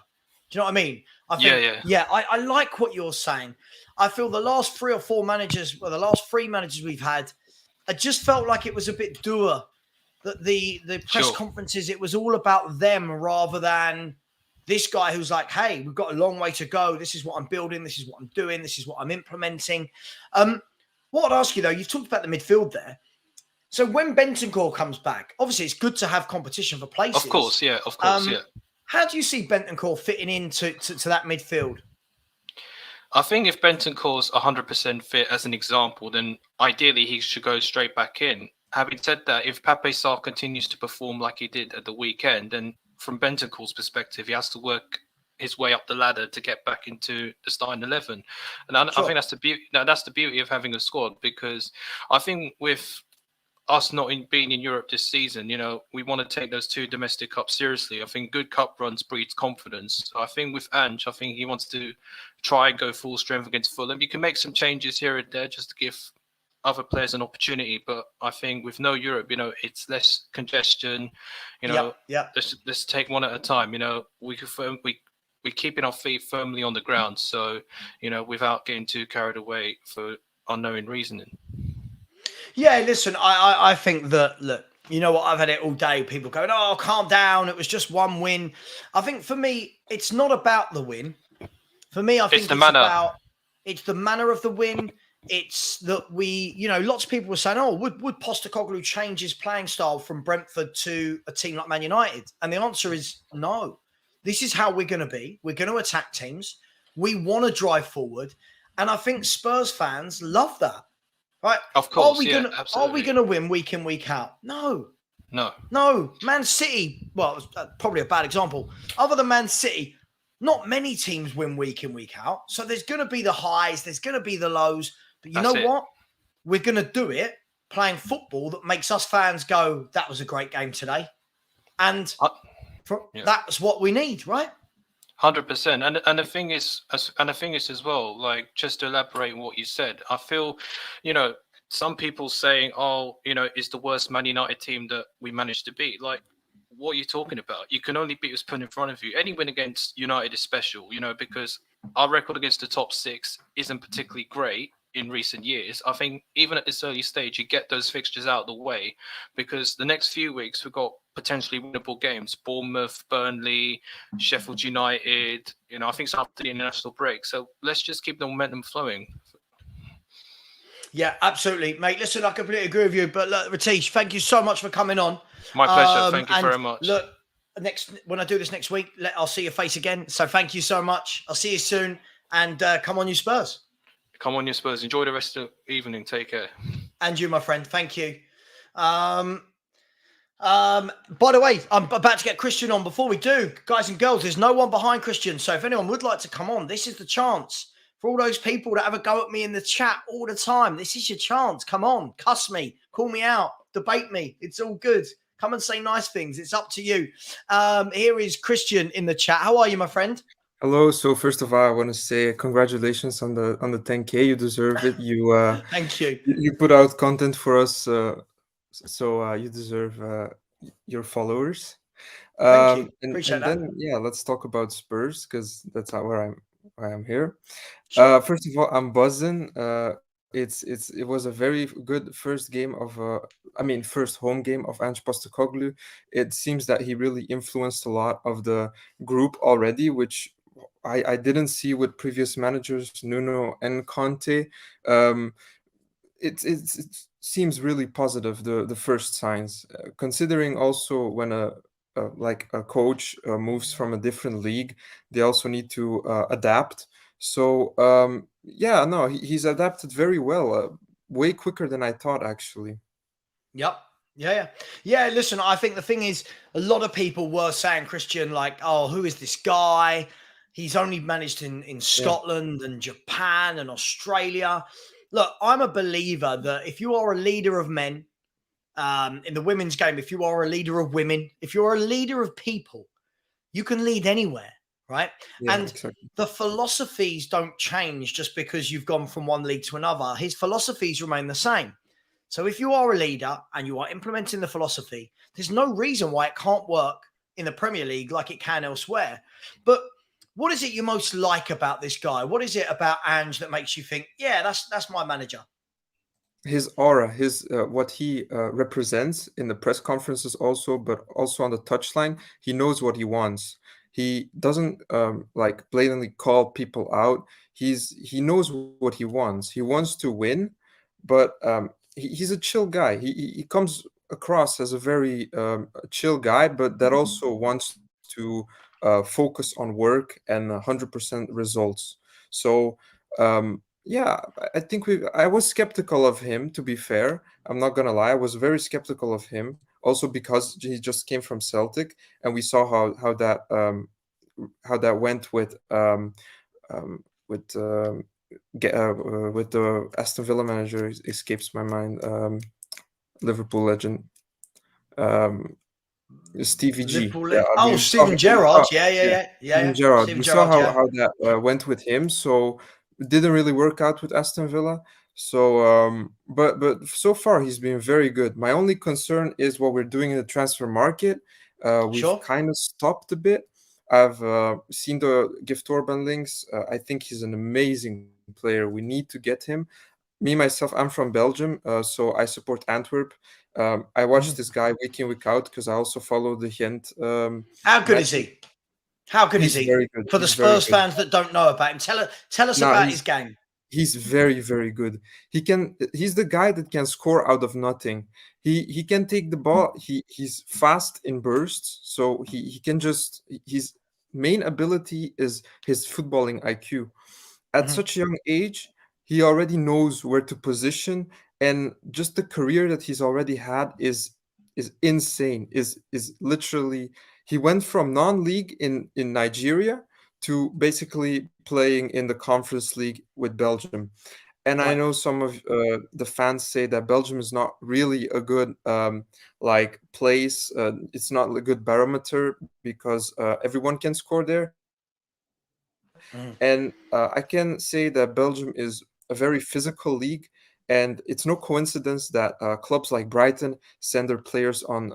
Do you know what I mean? I think, I like what you're saying. I feel the last 3 or 4 managers, well, the last 3 managers we've had, I just felt like it was a bit dour. That the press conferences, it was all about them rather than this guy who's like, hey, we've got a long way to go. This is what I'm building. This is what I'm doing. This is what I'm implementing. What I'd ask you, though, you've talked about the midfield there. So when Bentancur comes back, obviously it's good to have competition for places. Of course, yeah. How do you see Bentancur fitting into to that midfield? I think if Bentancur's 100% fit, as an example, then ideally he should go straight back in. Having said that, if Pape Sarr continues to perform like he did at the weekend, then from Bentancur's perspective, he has to work his way up the ladder to get back into the starting 11. And I think that's the beauty. That's the beauty of having a squad, because I think with us not being in Europe this season, we want to take those 2 domestic cups seriously. I think good cup runs breeds confidence. So I think with Ange, I think he wants to try and go full strength against Fulham. You can make some changes here and there just to give other players an opportunity, but I think with no Europe, it's less congestion. Let's take one at a time. We're keeping our feet firmly on the ground, so without getting too carried away for unknown reasoning. Yeah, listen, I think that, look, you know what, I've had it all day. People going, oh, calm down. It was just 1 win. I think for me, it's not about the win. For me, I think it's the manner of the win. It's that lots of people were saying, oh, would Postecoglou change his playing style from Brentford to a team like Man United? And the answer is no. This is how we're going to be. We're going to attack teams. We want to drive forward. And I think Spurs fans love that. Right? Of course, Are we going to win week in, week out? No. Man City, well, it's probably a bad example. Other than Man City, not many teams win week in, week out. So there's going to be the highs, there's going to be the lows. But you know what? We're going to do it playing football that makes us fans go, that was a great game today. And that's what we need, right? 100%. And the thing is, as well, like, just to elaborate on what you said, I feel, some people saying, oh, it's the worst Man United team that we managed to beat. Like, what are you talking about? You can only beat what's put in front of you. Any win against United is special, because our record against the top six isn't particularly great in recent years. I think even at this early stage, you get those fixtures out of the way, because the next few weeks we've got potentially winnable games: Bournemouth, Burnley, Sheffield United. I think it's after the international break. So let's just keep the momentum flowing. Yeah, absolutely, mate. Listen, I completely agree with you. But look, Ratish, thank you so much for coming on. My pleasure. Thank you very much. Look, when I do this next week, I'll see your face again. So thank you so much. I'll see you soon. And come on, you Spurs. Come on, you Spurs. Enjoy the rest of the evening. Take care. And you, my friend. Thank you. By the way, I'm about to get Christian on. Before we do, guys and girls, there's no one behind Christian. So if anyone would like to come on, this is the chance. For all those people that have a go at me in the chat all the time, this is your chance. Come on, cuss me, call me out, debate me. It's all good. Come and say nice things. It's up to you. Here is Christian in the chat. How are you, my friend? Hello. So first of all, I want to say congratulations on the 10K. You deserve it. You thank you. You put out content for us, so you deserve your followers. Thank you. And Appreciate that. Then let's talk about Spurs, because that's why I'm here. Sure. First of all, I'm buzzing. It was a very good first home game of Ange Postecoglou. It seems that he really influenced a lot of the group already, which I didn't see with previous managers, Nuno and Conte. It seems really positive, the first signs, considering also when a coach moves from a different league, they also need to adapt. So he's adapted very well, way quicker than I thought, actually. Yep. Yeah. Listen, I think the thing is, a lot of people were saying, Christian, like, oh, who is this guy? He's only managed in Scotland and Japan and Australia. Look, I'm a believer that if you are a leader of men, in the women's game, if you are a leader of women, if you're a leader of people, you can lead anywhere, right? Yeah, and exactly. The philosophies don't change just because you've gone from one league to another. His philosophies remain the same. So if you are a leader and you are implementing the philosophy, there's no reason why it can't work in the Premier League like it can elsewhere. But what is it you most like about this guy? What is it about Ange that makes you think, yeah, that's my manager? His aura, what he represents in the press conferences also, but also on the touchline. He knows what he wants. He doesn't blatantly call people out. He knows what he wants. He wants to win, but he's a chill guy. He comes across as a very chill guy, but that also wants to focus on work and 100% results. So I think I was skeptical of him, to be fair. I'm not gonna lie, I was very skeptical of him, also because he just came from Celtic, and we saw how that went with the Aston Villa manager. Escapes my mind. Liverpool legend. Stevie G. Steven Gerrard. Steven Gerrard. We saw how that went with him. So it didn't really work out with Aston Villa. So, but so far he's been very good. My only concern is what we're doing in the transfer market. We've kind of stopped a bit. I've seen the Gift Orban links. I think he's an amazing player. We need to get him. Me, myself, I'm from Belgium, so I support Antwerp. I watch this guy week in, week out, because I also follow the Gent. How good is he? How good is he? Very good. For the Spurs fans that don't know about him, tell us about his game. He's very, very good. He's the guy that can score out of nothing. He can take the ball. He's fast in bursts, so he can just. His main ability is his footballing IQ. At such a young age, he already knows where to position, and just the career that he's already had is insane. Is literally, he went from non-league in Nigeria to basically playing in the Conference League with Belgium. And I know some of the fans say that Belgium is not really a good place. It's not a good barometer because everyone can score there. And I can say that Belgium is a very physical league, and it's no coincidence that clubs like Brighton send their players on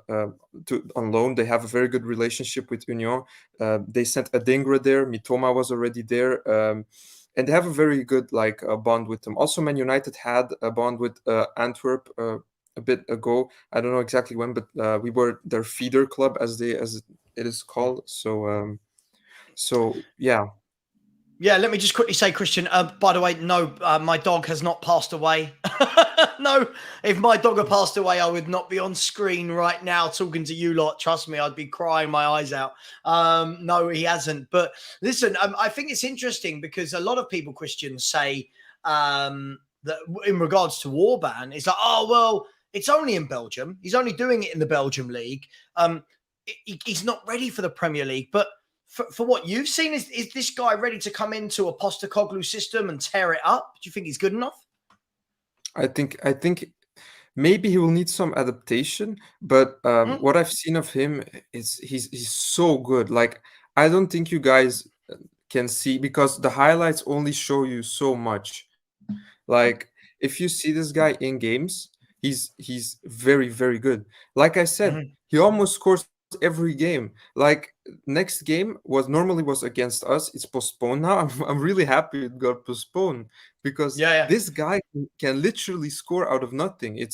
loan. They have a very good relationship with Union. They sent Adingra there. Mitoma was already there. And they have a very good bond with them. Also, Man United had a bond with Antwerp a bit ago. I don't know exactly when, but we were their feeder club, as it is called. So yeah. Yeah, let me just quickly say, Christian, by the way, no, my dog has not passed away. No, if my dog had passed away, I would not be on screen right now talking to you lot. Trust me, I'd be crying my eyes out. No, he hasn't. But listen, I think it's interesting because a lot of people, Christian, say that in regards to Orban, it's like, oh, well, it's only in Belgium. He's only doing it in the Belgium league. He's not ready for the Premier League. But for what you've seen, is this guy ready to come into a Postecoglou system and tear it up? Do you think he's good enough? I think maybe he will need some adaptation, but what I've seen of him is he's so good. Like, I don't think you guys can see, because the highlights only show you so much. Like, if you see this guy in games, he's very, very good. Like I said, he almost scores every game. Like, next game normally was against us. It's postponed now. I'm really happy it got postponed, because this guy can literally score out of nothing.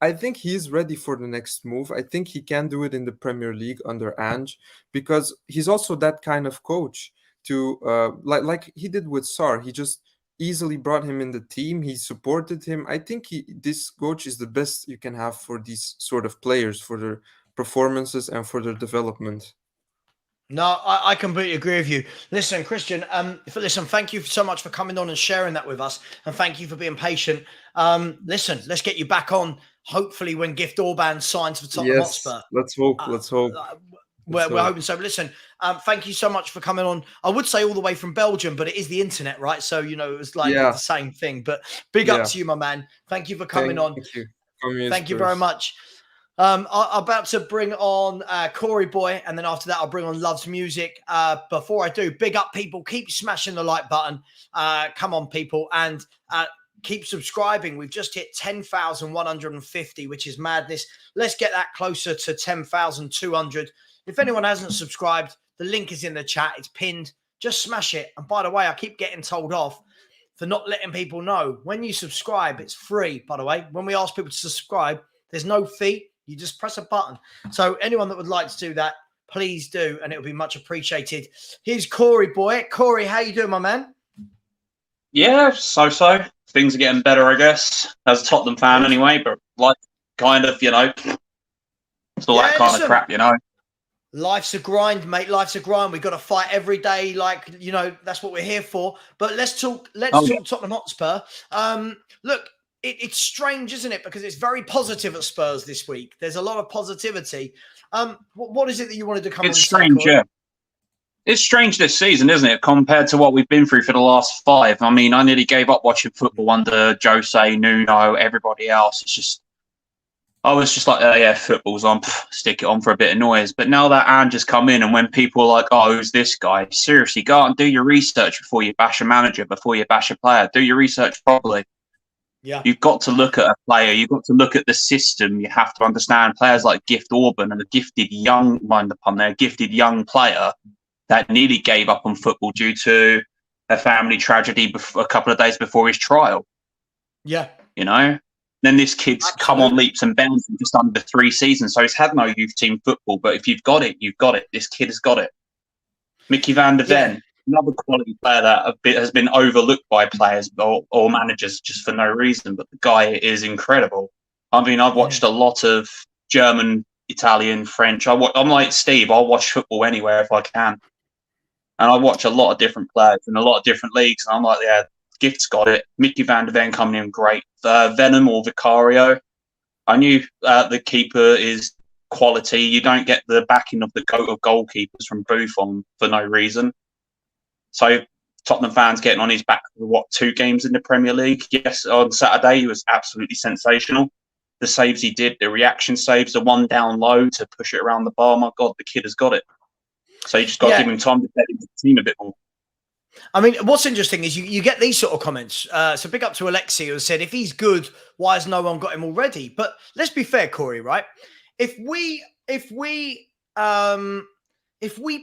I think he's ready for the next move. I think he can do it in the Premier League under Ange, because he's also that kind of coach to like he did with Sarr. He just easily brought him in the team. He supported him. I think this coach is the best you can have for these sort of players, for their performances and for their development. No, I completely agree with you. Listen, Christian, thank you so much for coming on and sharing that with us. And thank you for being patient. Listen, let's get you back on, hopefully, when Gift Orban signs for Tottenham Hotspur. Let's hope. We're hoping so. But listen, thank you so much for coming on. I would say all the way from Belgium, but it is the internet, right? So, it was like the same thing. But big up to you, my man. Thank you for coming on. Thank you. Thank you very much. I'm about to bring on Corey Boy, and then after that, I'll bring on Love's Music. Before I do, big up, people. Keep smashing the like button. Come on, people. And keep subscribing. We've just hit 10,150, which is madness. Let's get that closer to 10,200. If anyone hasn't subscribed, the link is in the chat. It's pinned. Just smash it. And by the way, I keep getting told off for not letting people know. When you subscribe, it's free, by the way. When we ask people to subscribe, there's no fee. You just press a button. So anyone that would like to do that, please do, and it would be much appreciated. Here's Corey Boy. Corey, how you doing, my man? Yeah, so. Things are getting better, I guess, as a Tottenham fan anyway, but like, kind of, it's all that kind of crap, Life's a grind, mate. Life's a grind. We've got to fight every day. That's what we're here for. But let's talk Tottenham Hotspur. Look, it's strange, isn't it? Because it's very positive at Spurs this week. There's a lot of positivity. What is it that you wanted to come on? It's strange, yeah. It's strange this season, isn't it, compared to what we've been through for the last 5? I mean, I nearly gave up watching football under Jose, Nuno, everybody else. I was just like, yeah, football's on, stick it on for a bit of noise. But now that Ange has come in, and when people are like, oh, who's this guy? Seriously, go out and do your research before you bash a manager, before you bash a player. Do your research properly. Yeah. You've got to look at a player. You've got to look at the system. You have to understand players like Gift Orban and a gifted young player that nearly gave up on football due to a family tragedy a couple of days before his trial. Yeah. Then this kid's come on leaps and bounds in just under 3 seasons. So he's had no youth team football, but if you've got it, you've got it. This kid has got it. Mickey van der Ven, another quality player that has been overlooked by players or managers just for no reason, but the guy is incredible. I mean, I've watched a lot of German, Italian, French. I'm like Steve, I'll watch football anywhere if I can. And I watch a lot of different players in a lot of different leagues. And I'm like, yeah, Gift's got it. Mickey van der Ven coming in great. Venom or Vicario. I knew the keeper is quality. You don't get the backing of the GOAT of goalkeepers from Buffon for no reason. So Tottenham fans getting on his back for 2 games in the Premier League. Yes, on Saturday he was absolutely sensational. The saves he did, the reaction saves, the one down low to push it around the bar. My God, the kid has got it. So you just got to give him time to get into the team a bit more. I mean, what's interesting is you get these sort of comments. So big up to Alexi who said, if he's good, why has no one got him already? But let's be fair, Corey, right? If we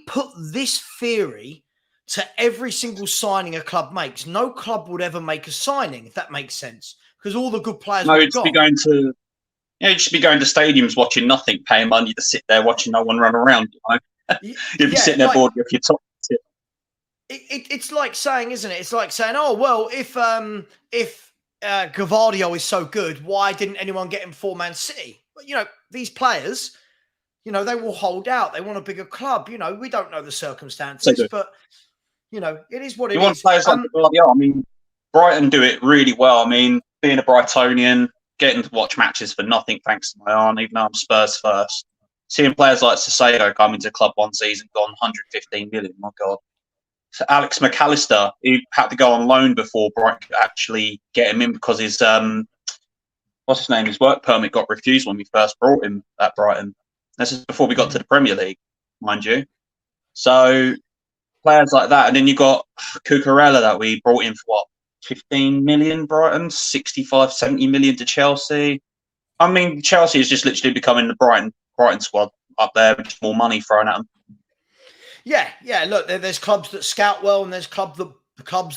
put this theory to every single signing a club makes, no club would ever make a signing, if that makes sense, because all the good players would have gone. You'd just be going to stadiums watching nothing, paying money to sit there watching no one run around. You'd be sitting there bored with your top. It's like saying, isn't it? It's like saying, oh well, if Gavardio is so good, why didn't anyone get him for Man City? But these players, they will hold out. They want a bigger club. We don't know the circumstances, but it is what it is. You want players like Gavardio? I mean, Brighton do it really well. I mean, being a Brightonian, getting to watch matches for nothing thanks to my aunt, even though I'm Spurs first. Seeing players like Sissoko come into club one season, gone 115 million. My God. So Alex McAllister, he had to go on loan before Brighton could actually get him in because his his work permit got refused when we first brought him at Brighton. This is before we got to the Premier League, mind you. So players like that, and then you got Cucurella that we brought in for 15 million Brighton, 65, 70 million to Chelsea. I mean, Chelsea is just literally becoming the Brighton squad up there with just more money thrown at them. Yeah. Look, there's clubs that scout well, and there's clubs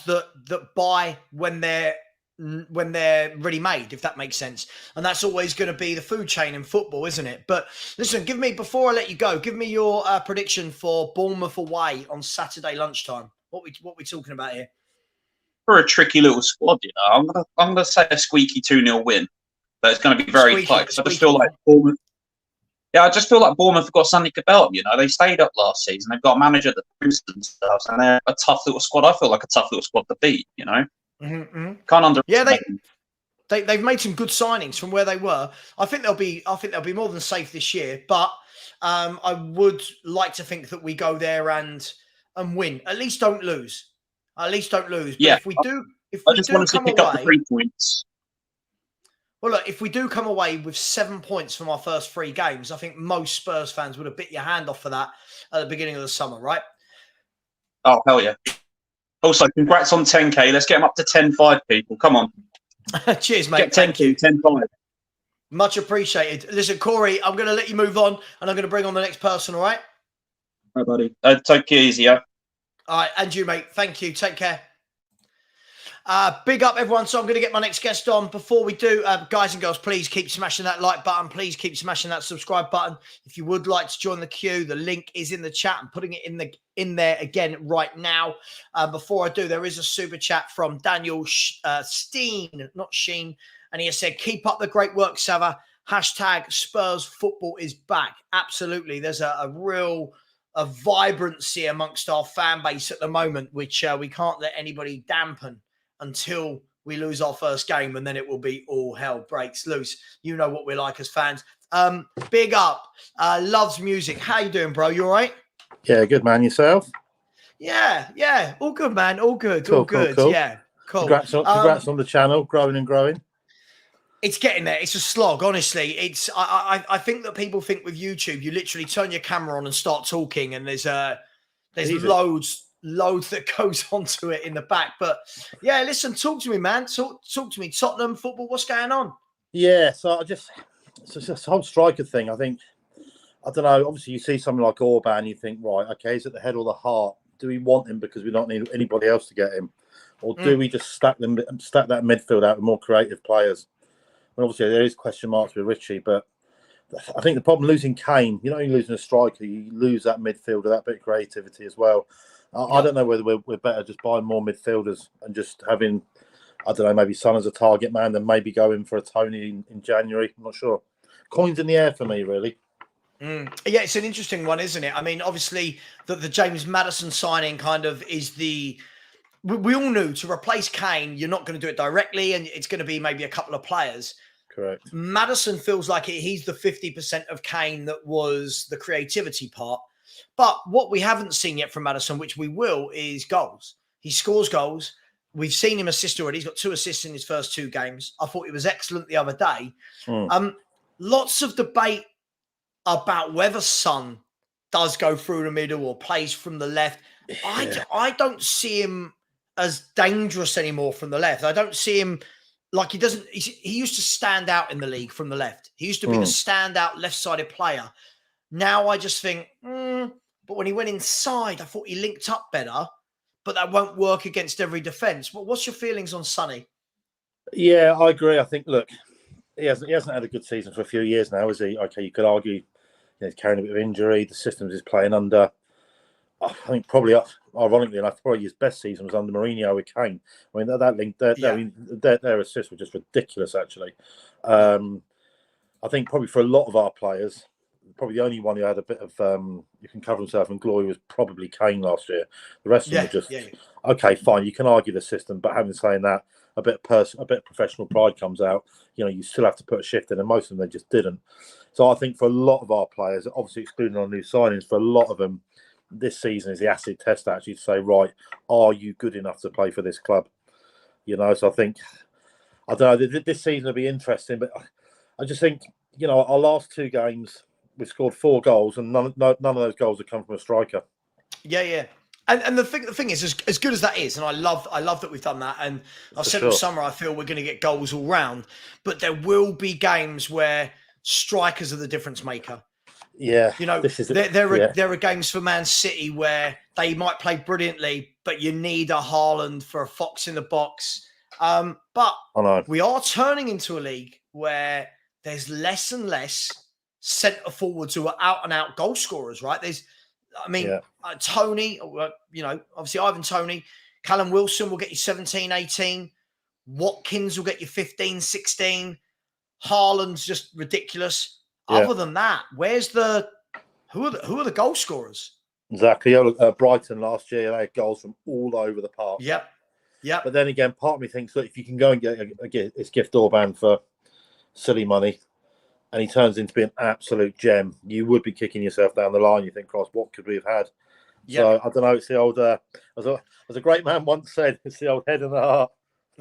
that buy when they're ready-made, if that makes sense. And that's always going to be the food chain in football, isn't it? But listen, before I let you go, give me your prediction for Bournemouth away on Saturday lunchtime. What we talking about here? For a tricky little squad, I'm gonna say a squeaky 2-0 win, but it's going to be very close. I just feel like Bournemouth. Yeah, I just feel like Bournemouth have got something about them. They stayed up last season. They've got a manager that proves themselves, and they're a tough little squad. I feel like a tough little squad to beat. Mm-hmm. Can't underestimate. Yeah, they've made some good signings from where they were. I think they'll be more than safe this year. But I would like to think that we go there and win. At least don't lose. But Yeah, if we do, I just want to pick up the 3 points. Well, look, if we do come away with 7 points from our first 3 games, I think most Spurs fans would have bit your hand off for that at the beginning of the summer, right? Oh, hell yeah. Also, congrats on 10K. Let's get them up to 10.5, people. Come on. Cheers, mate. Get 10K, Thank you. 10.5. Much appreciated. Listen, Corey, I'm going to let you move on, and I'm going to bring on the next person, all right? All right, buddy. Take it easy, yeah? All right, and you, mate. Thank you. Take care. Big up, everyone. So I'm going to get my next guest on. Before we do, guys and girls, please keep smashing that like button. Please keep smashing that subscribe button. If you would like to join the queue, the link is in the chat. I'm putting it in there again right now. Before I do, there is a super chat from Daniel Steen, not Sheen. And he has said, keep up the great work, Savva. Hashtag Spurs football is back. Absolutely. There's a real vibrancy amongst our fan base at the moment, which we can't let anybody dampen until we lose our first game, and then it will be all hell breaks loose. You know what we're like as fans. Big up. Loves music. How you doing, bro? You all right? Yeah, good, man. Yourself? Yeah. All good, man. All good. Cool, all good. Cool. Yeah, cool. Congrats on the channel, growing and growing. It's getting there. It's a slog, honestly. I think that people think with YouTube, you literally turn your camera on and start talking, and there's loads that goes onto it in the back. But yeah, listen, talk to me, man. Talk to me. Tottenham football, what's going on? Yeah, so it's this whole striker thing. I think, I don't know, obviously you see something like Orban, you think, right, okay, he's at the head or the heart. Do we want him because we don't need anybody else to get him? Or do we just stack that midfield out with more creative players? And obviously there is question marks with Richie, but I think the problem losing Kane, you're losing a striker, you lose that midfielder, that bit of creativity as well. I don't know whether we're better just buying more midfielders and just having, I don't know, maybe Son as a target man, then maybe going for a Tony in January. I'm not sure. Coins in the air for me, really. Yeah, it's an interesting one, isn't it? I mean, obviously, the James Maddison signing kind of is we all knew to replace Kane, you're not going to do it directly, and it's going to be maybe a couple of players. Correct. Maddison feels like he's the 50% of Kane that was the creativity part. But what we haven't seen yet from Maddison, which we will, is goals. He scores goals. We've seen him assist already. He's got 2 assists in his first 2 games. I thought he was excellent the other day. Lots of debate about whether Son does go through the middle or plays from the left. I don't see him as dangerous anymore from the left. I don't see him like he used to stand out in the league from the left. He used to be the standout left-sided player. Now I just think, but when he went inside, I thought he linked up better, but that won't work against every defence. What's your feelings on Sonny? Yeah, I agree. I think, look, he hasn't had a good season for a few years now, is he? Okay, you could argue he's carrying a bit of injury. The systems he's playing under. I think probably, ironically enough, probably his best season was under Mourinho with Kane. I mean, that link, their assists were just ridiculous, actually. I think probably for a lot of our players, probably the only one who had a bit of you can cover himself in glory was probably Kane last year. The rest of them were just okay, fine. You can argue the system, but having saying that, a bit of professional pride comes out. You know, you still have to put a shift in, and most of them they just didn't. So I think for a lot of our players, obviously excluding our new signings, for a lot of them, this season is the acid test actually to say, right, are you good enough to play for this club? You know, so I think, I don't know, this season will be interesting, but I just think, you know, our last 2 games, we scored 4 goals, and none of those goals have come from a striker. Yeah. And the thing is, as good as that is, and I love that we've done that, and I've said all summer, I feel we're going to get goals all round, but there will be games where strikers are the difference maker. Yeah, you know, there are games for Man City where they might play brilliantly, but you need a Haaland for a fox in the box. But we are turning into a league where there's less and less centre forwards who are out and out goal scorers, right? Tony, you know, obviously Ivan Toney, Callum Wilson will get you 17, 18. Watkins will get you 15, 16. Haaland's just ridiculous. Yeah. Other than that, who are the goal scorers? Exactly. Brighton last year, they had goals from all over the park. Yep. But then again, part of me thinks that if you can go and get this Gift Orban for silly money, and he turns into be an absolute gem, you would be kicking yourself down the line. You think, Christ, what could we have had? Yep. So I don't know. It's the old, as a great man once said, it's the old head and the heart.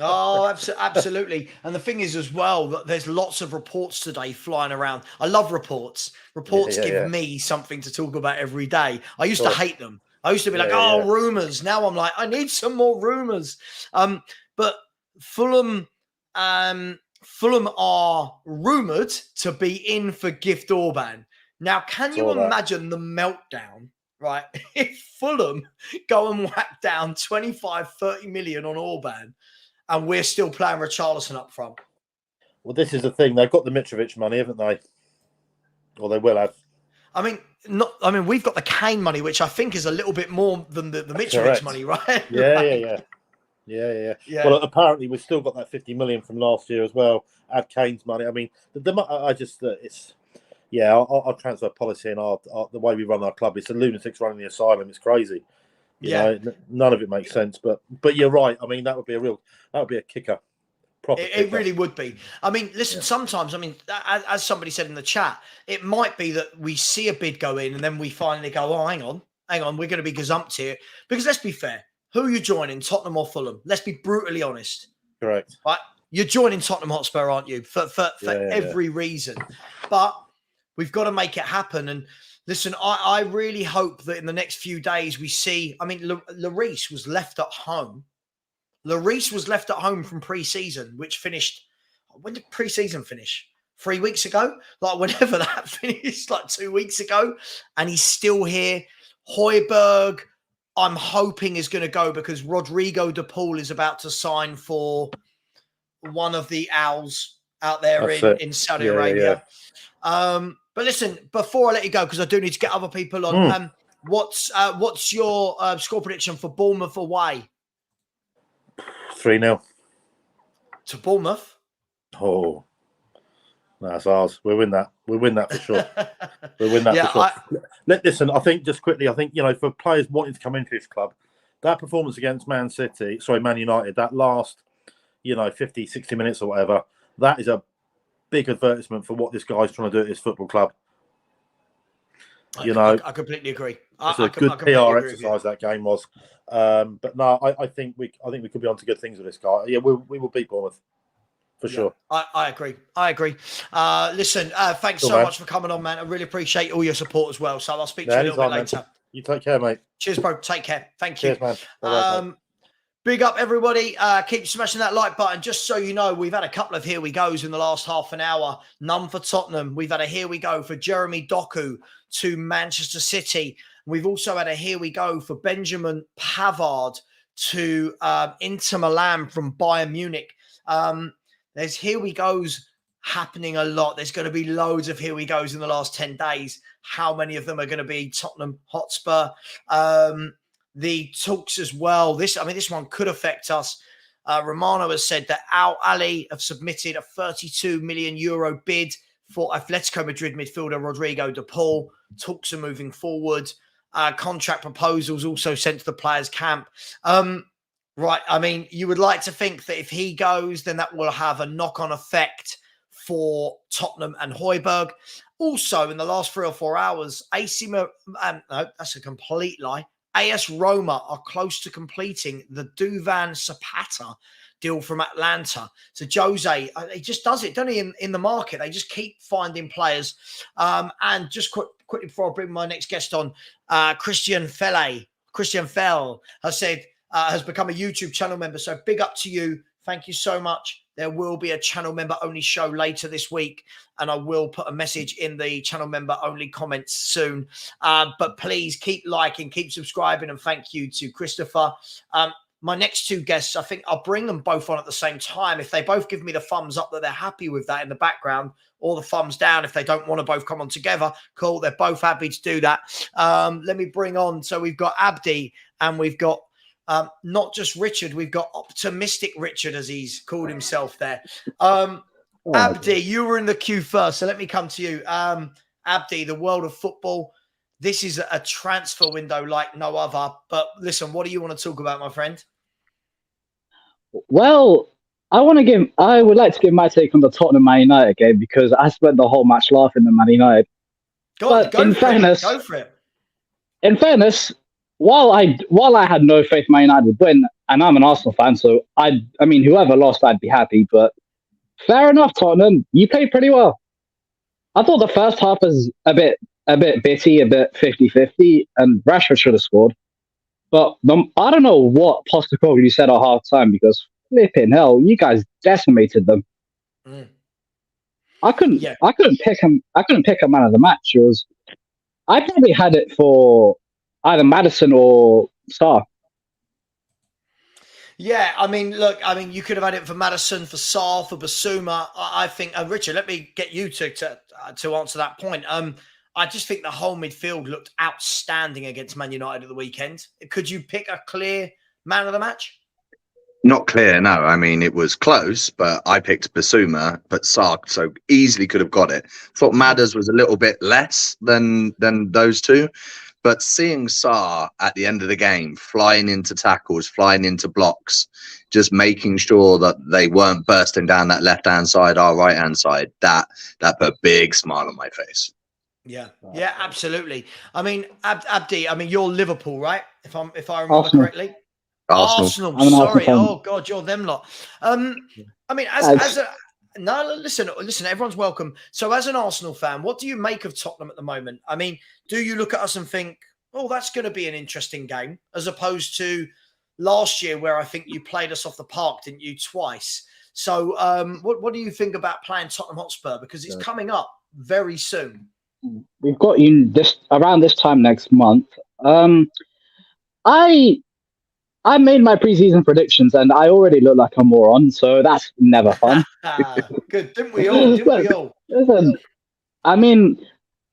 Oh, absolutely. And the thing is as well, that there's lots of reports today flying around. I love reports. Reports give me something to talk about every day. I used to hate them. I used to be like, rumours. Now I'm like, I need some more rumours. But Fulham are rumoured to be in for Gift Orban. Now, can you imagine the meltdown, right? If Fulham go and whack down 25, 30 million on Orban, and we're still playing Richarlison up front. Well, this is the thing. They've got the Mitrovic money, haven't they? Or they will have. I mean, we've got the Kane money, which I think is a little bit more than the Mitrovic money, right? Yeah. Well, apparently we've still got that 50 million from last year as well. Add Kane's money. I mean, our transfer policy and the way we run our club, it's the lunatics running the asylum. It's crazy. You know, none of it makes sense. But you're right. I mean, that would be a kicker. It really would be. I mean, listen, sometimes, as somebody said in the chat, it might be that we see a bid go in and then we finally go, oh, hang on, we're going to be gazumped here. Because let's be fair, who are you joining, Tottenham or Fulham? Let's be brutally honest. Correct. Right? You're joining Tottenham Hotspur, aren't you? For every reason. But we've got to make it happen. And listen, I really hope that in the next few days we see, Lloris was left at home. Lloris was left at home from pre-season, which finished, when did pre-season finish? 3 weeks ago? Like whenever that finished, like 2 weeks ago. And he's still here. Højbjerg, I'm hoping is going to go because Rodrigo de Paul is about to sign for one of the Owls out there in Saudi Arabia. Yeah. But listen, before I let you go, because I do need to get other people on, what's your score prediction for Bournemouth away? 3-0. To Bournemouth? Oh, that's ours. We'll win that. We'll win that for sure. We'll win that for sure. Listen, I think just quickly, for players wanting to come into this club, that performance against Man United, that last, 50, 60 minutes or whatever, that is a big advertisement for what this guy's trying to do at this football club. I completely agree. It's a good PR exercise that game was. But no, I think we could be on to good things with this guy. Yeah, we will beat Bournemouth for sure. I agree. Listen, thanks so much for coming on, man. I really appreciate all your support as well. So I'll speak to you a little bit later. You take care, mate. Cheers, bro. Take care. Thank you. Cheers, man. Bye-bye, mate. Big up, everybody. Keep smashing that like button. Just so you know, we've had a couple of here we goes in the last half an hour. None for Tottenham. We've had a here we go for Jeremy Doku to Manchester City. We've also had a here we go for Benjamin Pavard to Inter Milan from Bayern Munich. There's here we goes happening a lot. There's going to be loads of here we goes in the last 10 days. How many of them are going to be Tottenham Hotspur? The talks as well. This one could affect us. Romano has said that Al Ali have submitted a 32 million euro bid for Atletico Madrid midfielder Rodrigo de Paul. Talks are moving forward. Contract proposals also sent to the players' camp. Right. I mean, you would like to think that if he goes, then that will have a knock-on effect for Tottenham and Højbjerg. Also, in the last 3 or 4 hours, no, that's a complete lie. AS Roma are close to completing the Duvan Zapata deal from Atlanta. So Jose, he just does it, doesn't he, in the market? They just keep finding players. And just quickly before I bring my next guest on, Christian Fell has said, has become a YouTube channel member. So big up to you. Thank you so much. There will be a channel member only show later this week, and I will put a message in the channel member only comments soon. But please keep liking, keep subscribing, and thank you to Christopher. My next 2 guests, I think I'll bring them both on at the same time. If they both give me the thumbs up that they're happy with that in the background, or the thumbs down if they don't want to both come on together, cool. They're both happy to do that. Let me bring on. So we've got Abdi and we've got not just Richard, we've got Optimistic Richard, as he's called himself there. Abdi, you were in the queue first, so let me come to you. Abdi, the world of football. This is a transfer window like no other. But listen, what do you want to talk about, my friend? Well, I would like to give my take on the Tottenham Man United game because I spent the whole match laughing at Man United. Go for it. In fairness, while I had no faith Man United would win, and I'm an Arsenal fan, so I mean, whoever lost, I'd be happy. But fair enough, Tottenham, you played pretty well. I thought the first half was a bit bitty, a bit 50-50, and Rashford should have scored. But I don't know what Postecoglou said at half time because flipping hell, you guys decimated them. I couldn't pick him. I couldn't pick a man of the match. I probably had it for either Maddison or Sarr. Yeah, I mean, look, you could have had it for Maddison, for Sarr, for Basuma. I think, Richard, let me get you to answer that point. I just think the whole midfield looked outstanding against Man United at the weekend. Could you pick a clear man of the match? Not clear, no. I mean, it was close, but I picked Basuma, but Sark so easily could have got it. Thought Madders was a little bit less than those two, but seeing Sarr at the end of the game, flying into tackles, flying into blocks, just making sure that they weren't bursting down that left-hand side, our right-hand side, that put a big smile on my face. Yeah, absolutely. I mean, Abdi, you're Liverpool, right? If I remember correctly. Arsenal. Sorry. Oh God, you're them lot. Listen, everyone's welcome. So as an Arsenal fan, what do you make of Tottenham at the moment? I mean, do you look at us and think, oh, that's going to be an interesting game, as opposed to last year where I think you played us off the park, didn't you, twice? So what do you think about playing Tottenham Hotspur? Because it's coming up very soon. We've got you around this time next month. I made my preseason predictions and I already look like a moron, so that's never fun. Good, didn't we all? Listen, I mean,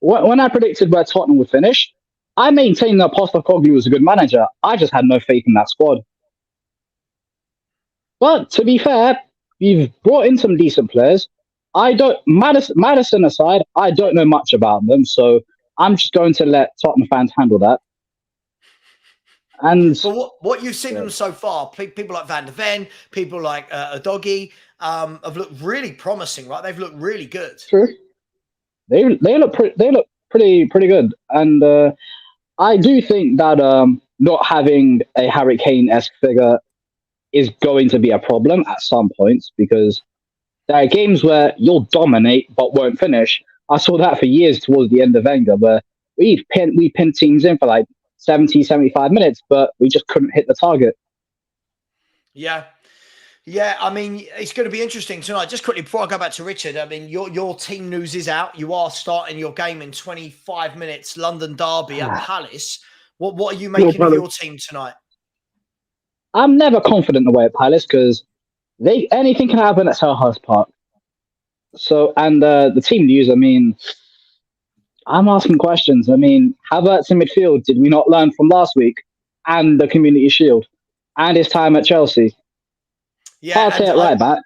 when I predicted where Tottenham would finish, I maintained that Postecoglou was a good manager. I just had no faith in that squad. But to be fair, you've brought in some decent players. Maddison aside, I don't know much about them, so I'm just going to let Tottenham fans handle that. And but what you've seen them so far, people like Van der Ven, people like Udogie, have looked really promising, right? They've looked really good. True. They look pretty good, and I do think that not having a Harry Kane-esque figure is going to be a problem at some points, because there are games where you'll dominate but won't finish. I saw that for years towards the end of Wenger, where we pinned teams in for like 70, 75 minutes, but we just couldn't hit the target. Yeah. Yeah, I mean, it's going to be interesting tonight. Just quickly, before I go back to Richard, I mean, your team news is out. You are starting your game in 25 minutes, London Derby at Palace. What are you making of your team tonight? I'm never confident away at Palace because anything can happen at Selhurst Park. So, and the team news, I mean, I'm asking questions. I mean, Havertz in midfield, did we not learn from last week and the Community Shield and his time at Chelsea? Yeah, Partey at right back.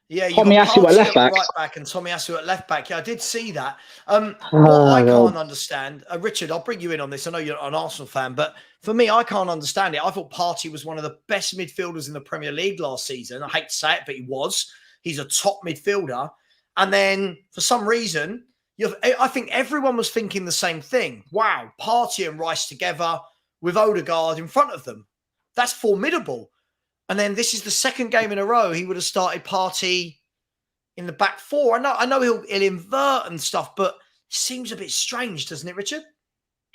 Yeah, you Tommy got Asu at left back. right back and Tommy Asu at left back. Yeah, I did see that. What I can't understand, Richard, I'll bring you in on this. I know you're an Arsenal fan, but for me, I can't understand it. I thought Partey was one of the best midfielders in the Premier League last season. I hate to say it, but he was. He's a top midfielder. And then for some reason, I think everyone was thinking the same thing. Wow, Partey and Rice together with Odegaard in front of them. That's formidable. And then this is the second game in a row he would have started Partey in the back four. I know he'll invert and stuff, but it seems a bit strange, doesn't it, Richard?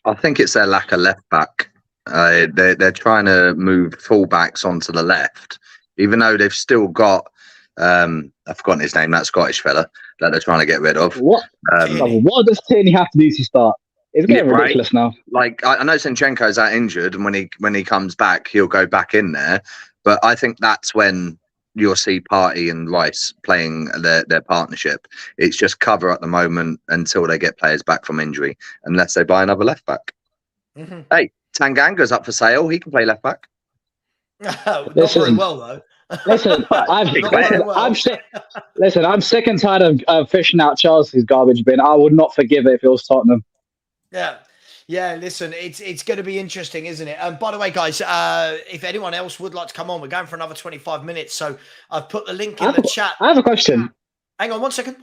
I think it's their lack of left back. They're trying to move fullbacks onto the left, even though they've still got I've forgotten his name, that Scottish fella that they're trying to get rid of. What does Tierney have to do to start? It's getting ridiculous now. Like I know Zinchenko's out injured, and when he comes back, he'll go back in there. But I think that's when you'll see Partey and Rice playing their partnership. It's just cover at the moment until they get players back from injury, unless they buy another left back. Mm-hmm. Hey, Tanganga's up for sale. He can play left back. Not very well, though. Listen, I'm sick and tired of fishing out Chelsea's garbage bin. I would not forgive it if it was Tottenham. Yeah, listen, it's going to be interesting, isn't it? By the way, guys, if anyone else would like to come on, we're going for another 25 minutes. So I've put the link in the chat. I have a question. Hang on one second.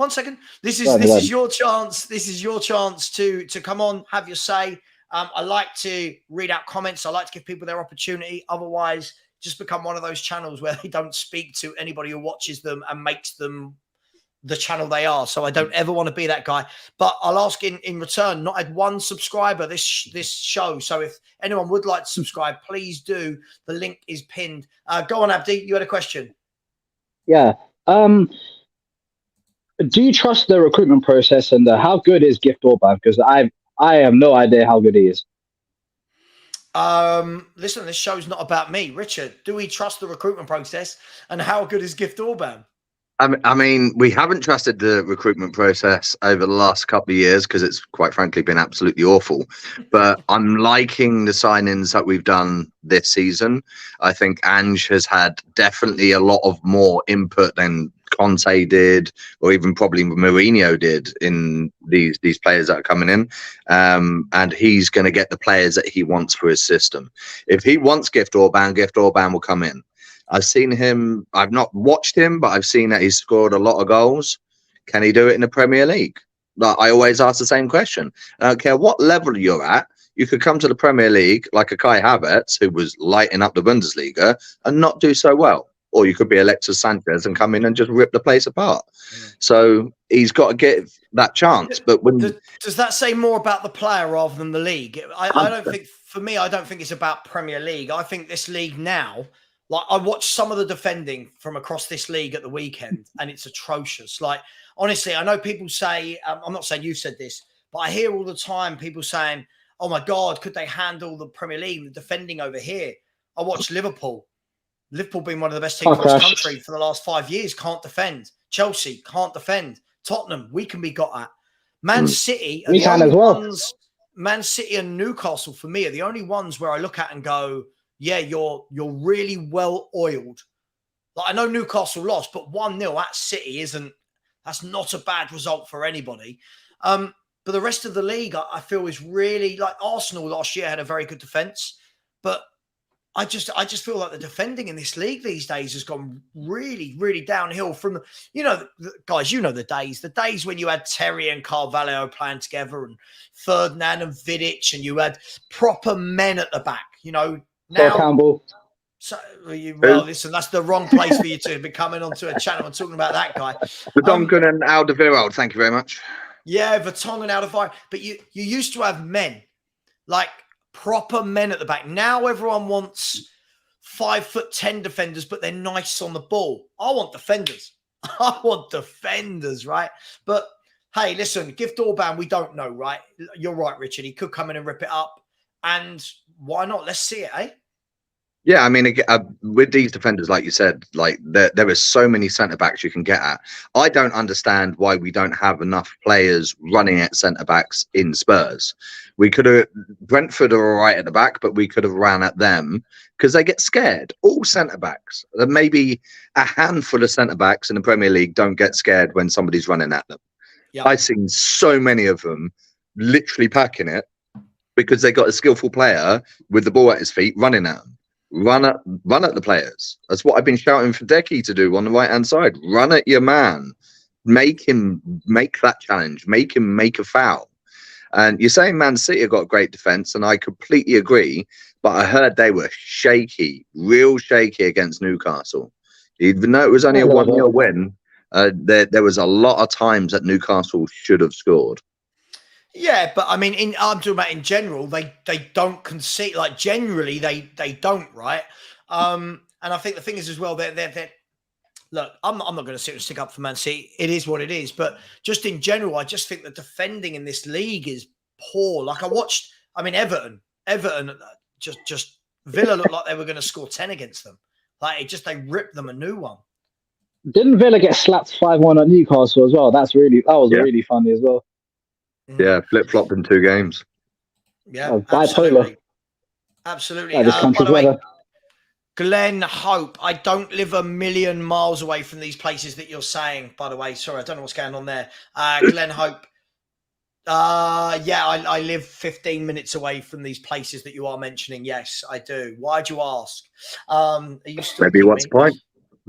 This is your chance. This is your chance to come on, have your say. I like to read out comments. I like to give people their opportunity. Otherwise, just become one of those channels where they don't speak to anybody who watches them and makes them the channel they are. So I don't ever want to be that guy. But I'll ask in return, not had one subscriber this show. So if anyone would like to subscribe, please do. The link is pinned. Go on, Abdi. You had a question. Yeah. Do you trust the recruitment process, and how good is Gift Orban? Because I have no idea how good he is. Listen, this show's not about me. Richard, do we trust the recruitment process, and how good is Gift Orban? I mean, we haven't trusted the recruitment process over the last couple of years because it's quite frankly been absolutely awful. But I'm liking the signings that we've done this season. I think Ange has had definitely a lot of more input than Conte did, or even probably Mourinho did in these players that are coming in. And he's going to get the players that he wants for his system. If he wants Gift Orban will come in. I've seen him. I've not watched him, but I've seen that he's scored a lot of goals. Can he do it in the Premier League? Like, I always ask the same question. I don't care what level you're at. You could come to the Premier League like a Kai Havertz, who was lighting up the Bundesliga, and not do so well. Or you could be Alexis Sanchez and come in and just rip the place apart. So he's got to get that chance. But does that say more about the player rather than the league? I don't think, for me, I don't think it's about Premier League. I think this league now, like, I watched some of the defending from across this league at the weekend, and it's atrocious. Like, honestly, I know people say, I'm not saying you said this, but I hear all the time people saying, oh my God, could they handle the Premier League, the defending over here? I watched Liverpool. Liverpool being one of the best teams in this country for the last 5 years, can't defend. Chelsea can't defend. Tottenham, we can be got at. Man City are the only ones. Man City and Newcastle, for me, are the only ones where I look at and go, yeah, you're really well oiled. Like, I know Newcastle lost, but 1-0 at City that's not a bad result for anybody. But the rest of the league, I feel, is really, like, Arsenal last year had a very good defense, but I just feel like the defending in this league these days has gone really, really downhill from guys, the days when you had Terry and Carvalho playing together and Ferdinand and Vidic, and you had proper men at the back, now. Campbell. So, well, listen, that's the wrong place for you to be coming onto a channel and talking about that guy. Verdongen and Alderweireld, thank you very much. Yeah, Vertonghen and Alderweireld. But you used to have men like proper men at the back. Now everyone wants 5'10" defenders, but they're nice on the ball. I want defenders. I want defenders, right? But hey, listen, Gift Orban, we don't know, right? You're right, Richard. He could come in and rip it up. And why not? Let's see it, eh? Yeah, I mean, with these defenders, like you said, like there is so many centre backs you can get at. I don't understand why we don't have enough players running at centre backs in Spurs. We could have Brentford are all right at the back, but we could have ran at them because they get scared. All centre backs, maybe a handful of centre backs in the Premier League, don't get scared when somebody's running at them. Yep. I've seen so many of them literally packing it because they got a skillful player with the ball at his feet running at them. Run at the players. That's what I've been shouting for Decky to do on the right-hand side. Run at your man. Make him make that challenge. Make him make a foul. And you're saying Man City have got great defence, and I completely agree, but I heard they were shaky, real shaky against Newcastle. Even though it was only a 1-0 win, there was a lot of times that Newcastle should have scored. Yeah, but I mean, I'm talking about in general, they don't concede. Like generally, they don't, right? And I think the thing is as well, they're look, I'm not going to sit and stick up for Man City. It is what it is. But just in general, I just think the defending in this league is poor. Like Everton just Villa looked like they were going to score 10 against them. Like they ripped them a new one. Didn't Villa get slapped 5-1 at Newcastle as well? That was really funny as well. Yeah, flip-flopped in 2 games. Yeah, absolutely. Absolutely. By the way, Glenn Hope, I don't live a million miles away from these places that you're saying, by the way. Sorry, I don't know what's going on there. Glenn Hope, I live 15 minutes away from these places that you are mentioning. Yes, I do. Why'd you ask? Maybe what's the point?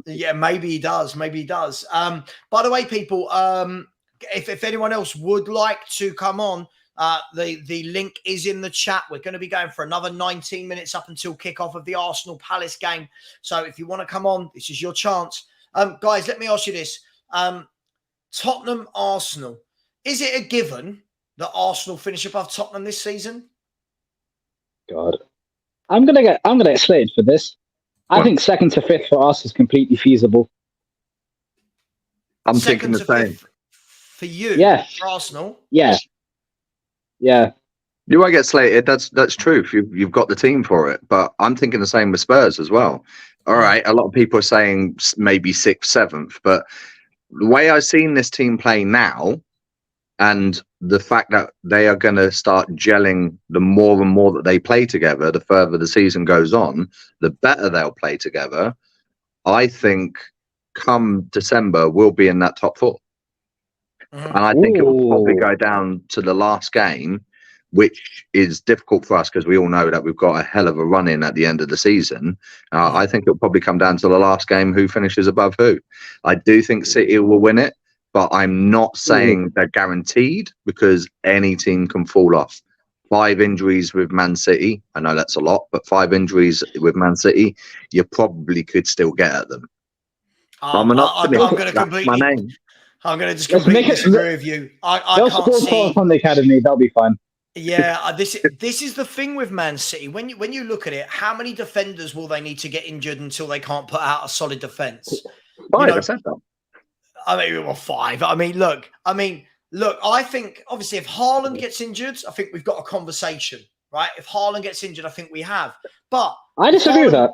Yeah, maybe he does. Maybe he does. By the way, people, if anyone else would like to come on, the link is in the chat. We're going to be going for another 19 minutes up until kickoff of the Arsenal Palace game. So if you want to come on, this is your chance. Guys, let me ask you this. Tottenham, Arsenal. Is it a given that Arsenal finish above Tottenham this season? God. I'm gonna get slated for this. I think 2nd to 5th for us is completely feasible. I'm thinking the same. For you? Yeah. For Arsenal? Yeah. Yeah. You won't get slated. That's true. You've got the team for it. But I'm thinking the same with Spurs as well. All right. A lot of people are saying maybe 6th, 7th. But the way I've seen this team play now, and the fact that they are going to start gelling the more and more that they play together, the further the season goes on, the better they'll play together. I think come December, we'll be in that top 4. And I think it will probably go down to the last game, which is difficult for us because we all know that we've got a hell of a run in at the end of the season. I think it'll probably come down to the last game, who finishes above who. I do think City will win it, but I'm not saying they're guaranteed because any team can fall off. 5 injuries with Man City, I know that's a lot, but 5 injuries with Man City, you probably could still get at them. I'm an optimist. That's my name. I'm going to just completely disagree with you. I can't see on the academy. They'll be fine. Yeah, this is the thing with Man City. When you look at it, how many defenders will they need to get injured until they can't put out a solid defense? 5, I said that. I mean, well, 5. I mean, look. I think obviously if Haaland gets injured, I think we've got a conversation, right? If Haaland gets injured, I think we have. But I disagree with that.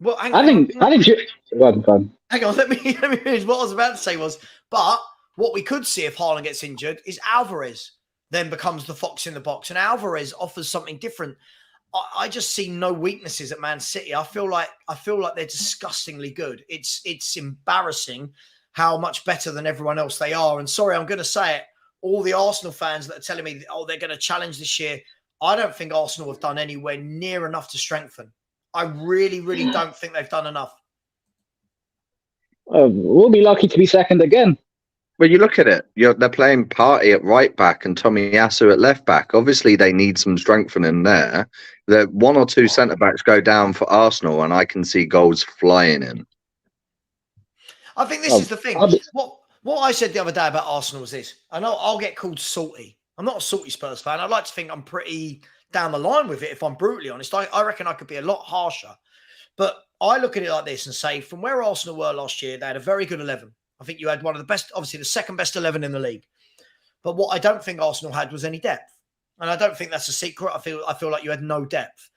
Well, I think. Hang on, let me finish. What I was about to say was, but what we could see if Haaland gets injured is Alvarez then becomes the fox in the box, and Alvarez offers something different. I just see no weaknesses at Man City. I feel like they're disgustingly good. It's embarrassing how much better than everyone else they are. And sorry, I'm going to say it. All the Arsenal fans that are telling me, they're going to challenge this year. I don't think Arsenal have done anywhere near enough to strengthen. I really, really don't think they've done enough. We'll be lucky to be second again. Well, you look at it. They're playing Partey at right back and Tomiyasu at left back. Obviously, they need some strengthening there. The 1 or 2 centre backs go down for Arsenal, and I can see goals flying in. I think this is the thing. What I said the other day about Arsenal was this. I know I'll get called salty. I'm not a salty Spurs fan. I like to think I'm pretty down the line with it, if I'm brutally honest. I reckon I could be a lot harsher. But I look at it like this and say, from where Arsenal were last year, they had a very good 11. I think you had one of the best, obviously the second best 11 in the league. But what I don't think Arsenal had was any depth. And I don't think that's a secret. I feel like you had no depth.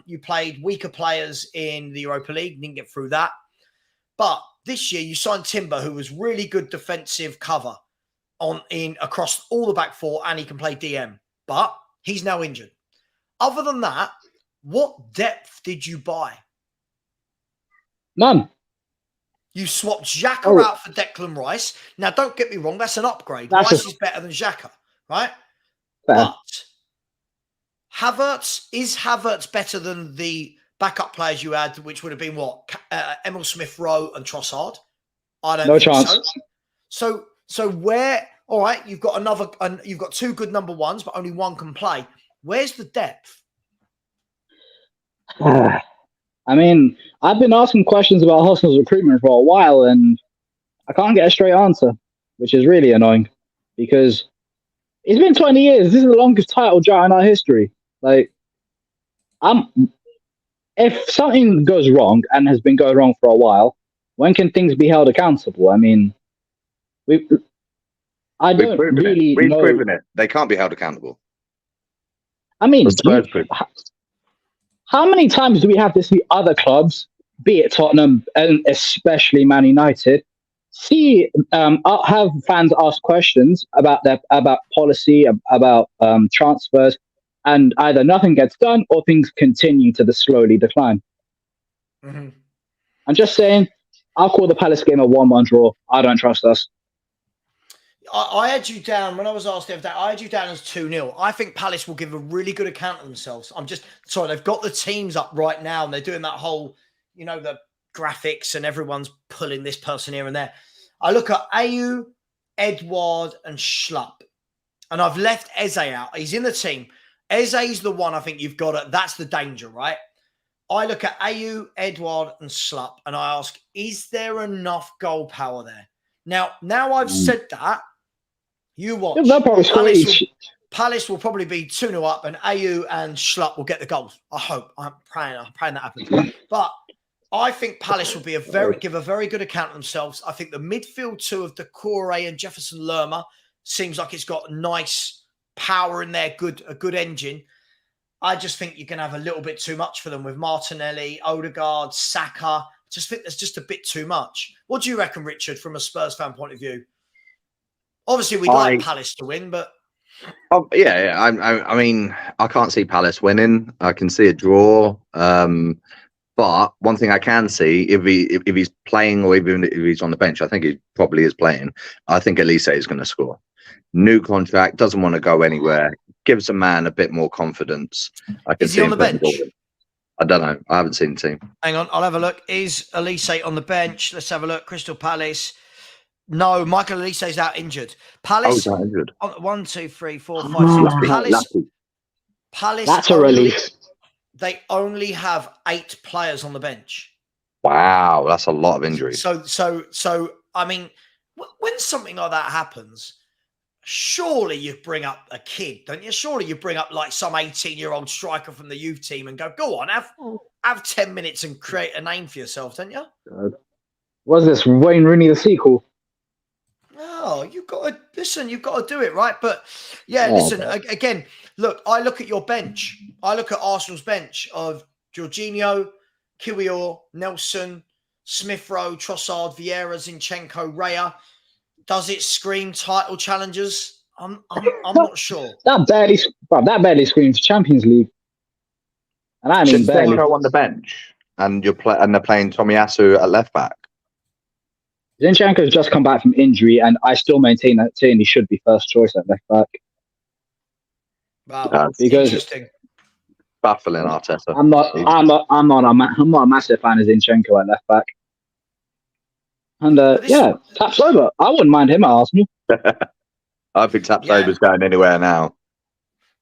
You played weaker players in the Europa League, didn't get through that. But this year you signed Timber, who was really good defensive cover across all the back four, and he can play DM. But he's now injured. Other than that, what depth did you buy? None. You swapped Xhaka out for Declan Rice. Now, don't get me wrong, that's an upgrade. Rice is better than Xhaka, right? Fair. But is Havertz better than the backup players you had, which would have been what? Emil Smith-Rowe and Trossard? I don't think chance. So where? All right, you've got two good number ones, but only one can play. Where's the depth? I mean, I've been asking questions about Arsenal's recruitment for a while, and I can't get a straight answer, which is really annoying because it's been 20 years. This is the longest title drought in our history. Like, if something goes wrong and has been going wrong for a while, when can things be held accountable? I mean, I don't really We've know. proven it. They can't be held accountable. I mean, how many times do we have to see other clubs, be it Tottenham and especially Man United, have fans ask questions about policy, about transfers, and either nothing gets done or things continue to slowly decline? Mm-hmm. I'm just saying, I'll call the Palace game a 1-1 draw. I don't trust us. I had you down, when I was asked the other day, I had you down as 2-0. I think Palace will give a really good account of themselves. They've got the teams up right now and they're doing that whole, the graphics and everyone's pulling this person here and there. I look at Ayew, Edouard and Schlupp. And I've left Eze out. He's in the team. Eze's the one I think you've got to, that's the danger, right? I look at Ayew, Edouard and Schlupp and I ask, is there enough goal power there? Now I've said that, you watch. Palace will probably be 2-0 up and Ayew and Schlupp will get the goals. I hope. I'm praying that happens. But I think Palace will give a very good account of themselves. I think the midfield two of Decore and Jefferson Lerma seems like it's got nice power in there, a good engine. I just think you can have a little bit too much for them with Martinelli, Odegaard, Saka. I just think there's just a bit too much. What do you reckon, Richard, from a Spurs fan point of view? Obviously, we'd like Palace to win, but... Yeah. I mean, I can't see Palace winning. I can see a draw. But one thing I can see, if he's playing or even if he's on the bench, I think he probably is playing. I think Elise is going to score. New contract, doesn't want to go anywhere. Gives a man a bit more confidence. Is he on the bench? I don't know. I haven't seen the team. Hang on, I'll have a look. Is Elise on the bench? Let's have a look. Crystal Palace. No, Michael Elise's out injured. Palace. Oh, he's out injured. 1, 2, 3, 4, 5, 6. Palace. That's a relief. They only have 8 players on the bench. Wow, that's a lot of injuries. So I mean, when something like that happens, surely you bring up a kid, don't you? Surely you bring up like some 18-year-old striker from the youth team and go on, have 10 minutes and create a name for yourself, don't you? What's this, Wayne Rooney the sequel? No, you've got to do it, right? But yeah, listen, again, look, I look at your bench. I look at Arsenal's bench of Jorginho, Kiwior, Nelson, Smith-Rowe, Trossard, Vieira, Zinchenko, Raya. Does it scream title challengers? I'm not sure. That barely screams Champions League. And I mean barely. Zinchenko on the bench, and they're playing Tomiyasu at left back. Zinchenko's just come back from injury, and I still maintain that Tierney should be first choice at left back. Wow, because interesting. Baffling Arteta. I'm not a massive fan of Zinchenko at left back. And Tapsoba, I wouldn't mind him at Arsenal. I think Tapsoba's going anywhere now.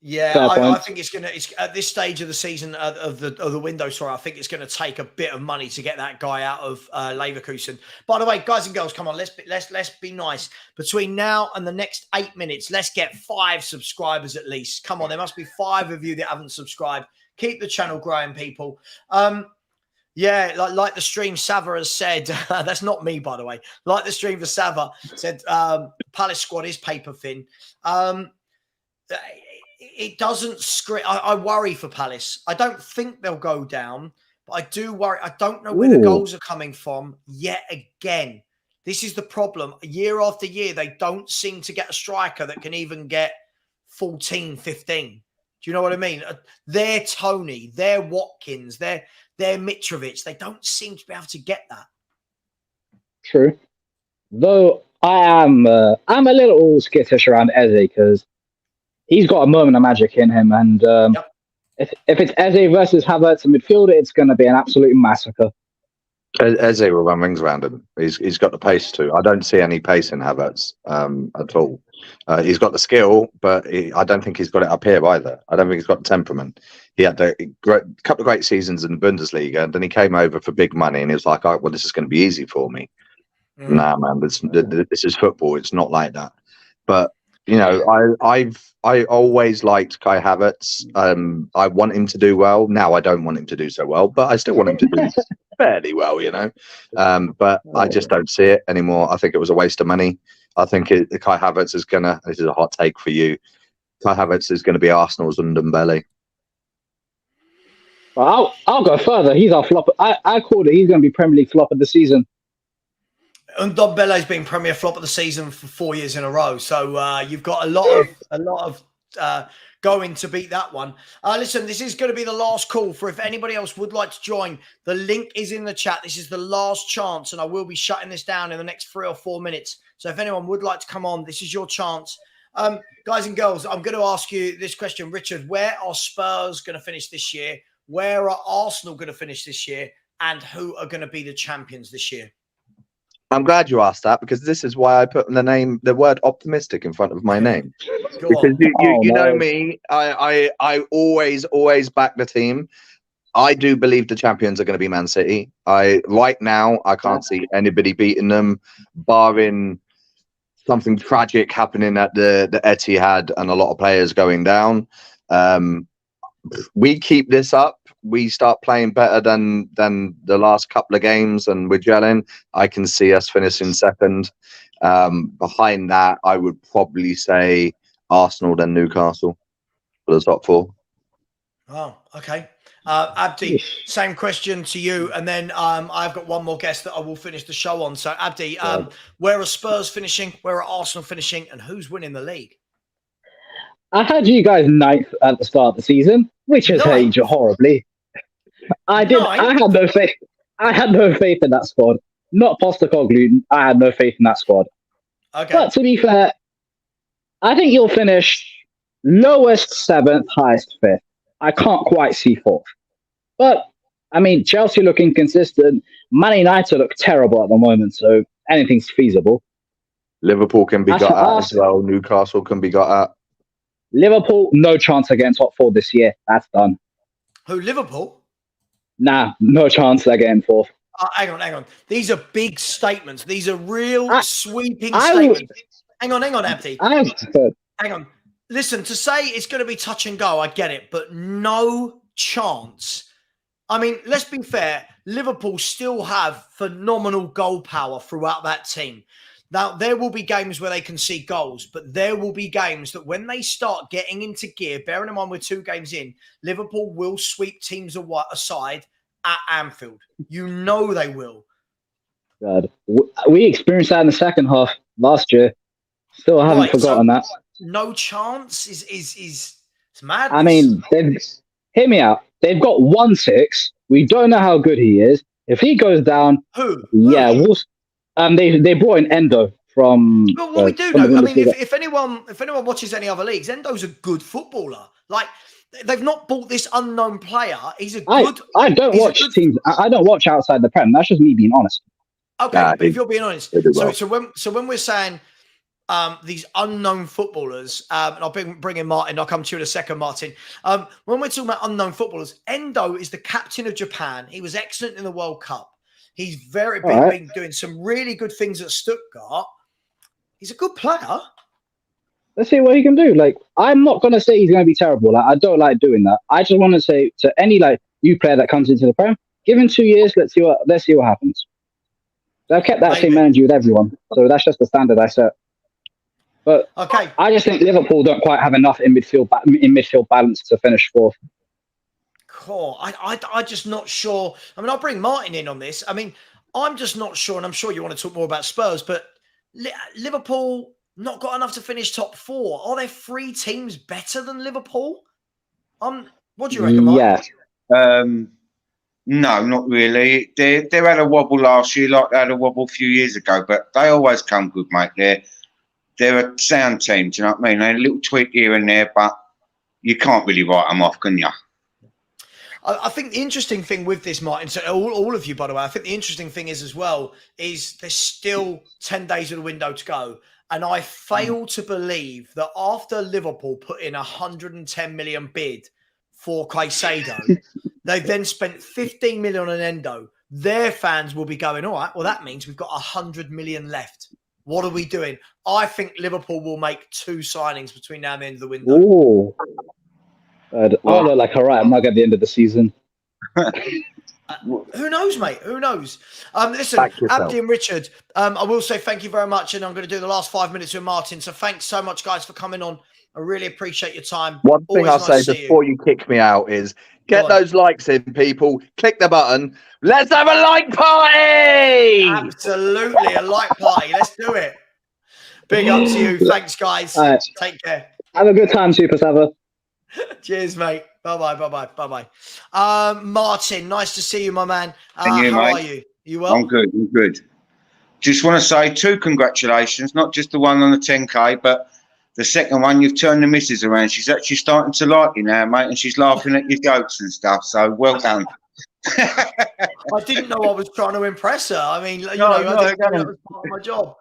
Yeah, I think it's at this stage of the season of the window. Sorry, I think it's going to take a bit of money to get that guy out of Leverkusen. By the way, guys and girls, come on, let's be nice. Between now and the next 8 minutes, let's get 5 subscribers at least. Come on, there must be 5 of you that haven't subscribed. Keep the channel growing, people. Yeah, like the stream Savva has said, that's not me, by the way. Like the stream for Savva said, Palace squad is paper thin. It doesn't scream. I worry for Palace. I don't think they'll go down, but I do worry. I don't know where the goals are coming from yet again. This is the problem. Year after year, they don't seem to get a striker that can even get 14, 15. Do you know what I mean? They're Tony, they're Watkins, they're Mitrovic. They don't seem to be able to get that. True. Though I'm a little skittish around Eze because he's got a moment of magic in him, and if it's Eze versus Havertz in midfield, it's going to be an absolute massacre. Eze will run rings around him. He's got the pace too. I don't see any pace in Havertz at all. He's got the skill, but I don't think he's got it up here either. I don't think he's got the temperament. He had a couple of great seasons in the Bundesliga, and then he came over for big money, and he was like, "Oh, well, this is going to be easy for me." Nah, man, this is football. It's not like that. But you know, I always liked Kai Havertz. I want him to do well. Now I don't want him to do so well, but I still want him to do fairly well, you know. But I just don't see it anymore. I think it was a waste of money. I think Kai Havertz is gonna. This is a hot take for you. Kai Havertz is going to be Arsenal's Ndombele. Well, I'll go further. He's our flop. I called it. He's going to be Premier League flop of the season. Ndombele's been Premier Flop of the season for 4 years in a row. So you've got a lot of going to beat that one. Listen, this is going to be the last call for if anybody else would like to join. The link is in the chat. This is the last chance, and I will be shutting this down in the next 3 or 4 minutes. So if anyone would like to come on, this is your chance. Guys and girls, I'm going to ask you this question. Richard, where are Spurs going to finish this year? Where are Arsenal going to finish this year? And who are going to be the champions this year? I'm glad you asked that because this is why I put the word optimistic in front of my name. Because you know me, I always back the team. I do believe the champions are going to be Man City. Right now I can't see anybody beating them, barring something tragic happening at the Etihad and a lot of players going down. We keep this up. We start playing better than the last couple of games, and we're gelling. I can see us finishing second. Behind that, I would probably say Arsenal, then Newcastle for the top 4. Oh, okay. Abdi, same question to you, and then I've got one more guest that I will finish the show on. So, Abdi, where are Spurs finishing? Where are Arsenal finishing? And who's winning the league? I had you guys 9th at the start of the season, which has aged horribly. I had no faith. I had no faith in that squad. Not Postecoglou. I had no faith in that squad. Okay. But to be fair, I think you'll finish lowest 7th, highest 5th. I can't quite see 4th. But I mean, Chelsea look inconsistent. Man United look terrible at the moment, so anything's feasible. Liverpool can be got at as well. Newcastle can be got at. Liverpool, no chance again top 4 this year. That's done. Who, Liverpool? Nah, no chance again 4th. Hang on. These are big statements. These are real sweeping statements. Hang on, Abdi. Hang on. Listen, to say it's going to be touch and go, I get it, but no chance. I mean, let's be fair. Liverpool still have phenomenal goal power throughout that team. Now, there will be games where they can see goals, but there will be games that when they start getting into gear, bearing in mind we're 2 games in, Liverpool will sweep teams aside at Anfield. You know they will. God, we experienced that in the second half last year. Still haven't forgotten that. No chance is it's madness. I mean, hear me out. They've got 1-6. We don't know how good he is. If he goes down, yeah, they brought in Endo from. Well, what we do know, I mean, if anyone watches any other leagues, Endo's a good footballer. Like, they've not bought this unknown player. He's a good. I don't watch teams. I don't watch outside the Prem. That's just me being honest. Okay, but if you're being honest, so when we're saying these unknown footballers, and I'll bring in Martin. I'll come to you in a second, Martin. When we're talking about unknown footballers, Endo is the captain of Japan. He was excellent in the World Cup. He's been doing some really good things at Stuttgart. He's a good player. Let's see what he can do. Like, I'm not gonna say he's gonna be terrible. Like, I don't like doing that. I just want to say to any new player that comes into the Prem, give him 2 years. Let's see what happens. I've kept that same energy with everyone, so that's just the standard I set. But okay, I just think Liverpool don't quite have enough in midfield balance to finish fourth. Cool. I'm just not sure. I mean, I'll bring Martin in on this. I mean, I'm just not sure, and I'm sure you want to talk more about Spurs, but Liverpool not got enough to finish top 4. Are there 3 teams better than Liverpool? What do you reckon, Martin? Yeah. No, not really. They had a wobble last year, like they had a wobble a few years ago, but they always come good, mate. They're a sound team, do you know what I mean? They're a little tweak here and there, but you can't really write them off, can you? I think the interesting thing with this, Martin, so all of you, by the way, I think the interesting thing is as well, is there's still 10 days of the window to go. And I fail to believe that after Liverpool put in 110 million bid for Caicedo, they've then spent 15 million on Endo. Their fans will be going, all right, well, that means we've got 100 million left. What are we doing? I think Liverpool will make 2 signings between now and the end of the window. Ooh. I'll look like, all right, I'm not at the end of the season. Who knows, mate? Who knows? Listen, Abdi and Richard, I will say thank you very much, and I'm going to do the last 5 minutes with Martin. So thanks so much, guys, for coming on. I really appreciate your time. One thing I'll Always say before you kick me out is get those likes in, people. Click the button. Let's have a like party! Absolutely, a like party. Let's do it. Big up to you. Thanks, guys. Right. Take care. Have a good time, Super Savva. Cheers, mate. Bye-bye. Martin, nice to see you, my man. And you, how mate? are you? You well? I'm good. Just want to say 2 congratulations, not just the one on the 10K, but the second one, you've turned the missus around. She's actually starting to like you now, mate, and she's laughing at your jokes and stuff. So well done. I didn't know I was trying to impress her. I mean, I didn't know that was part of my job.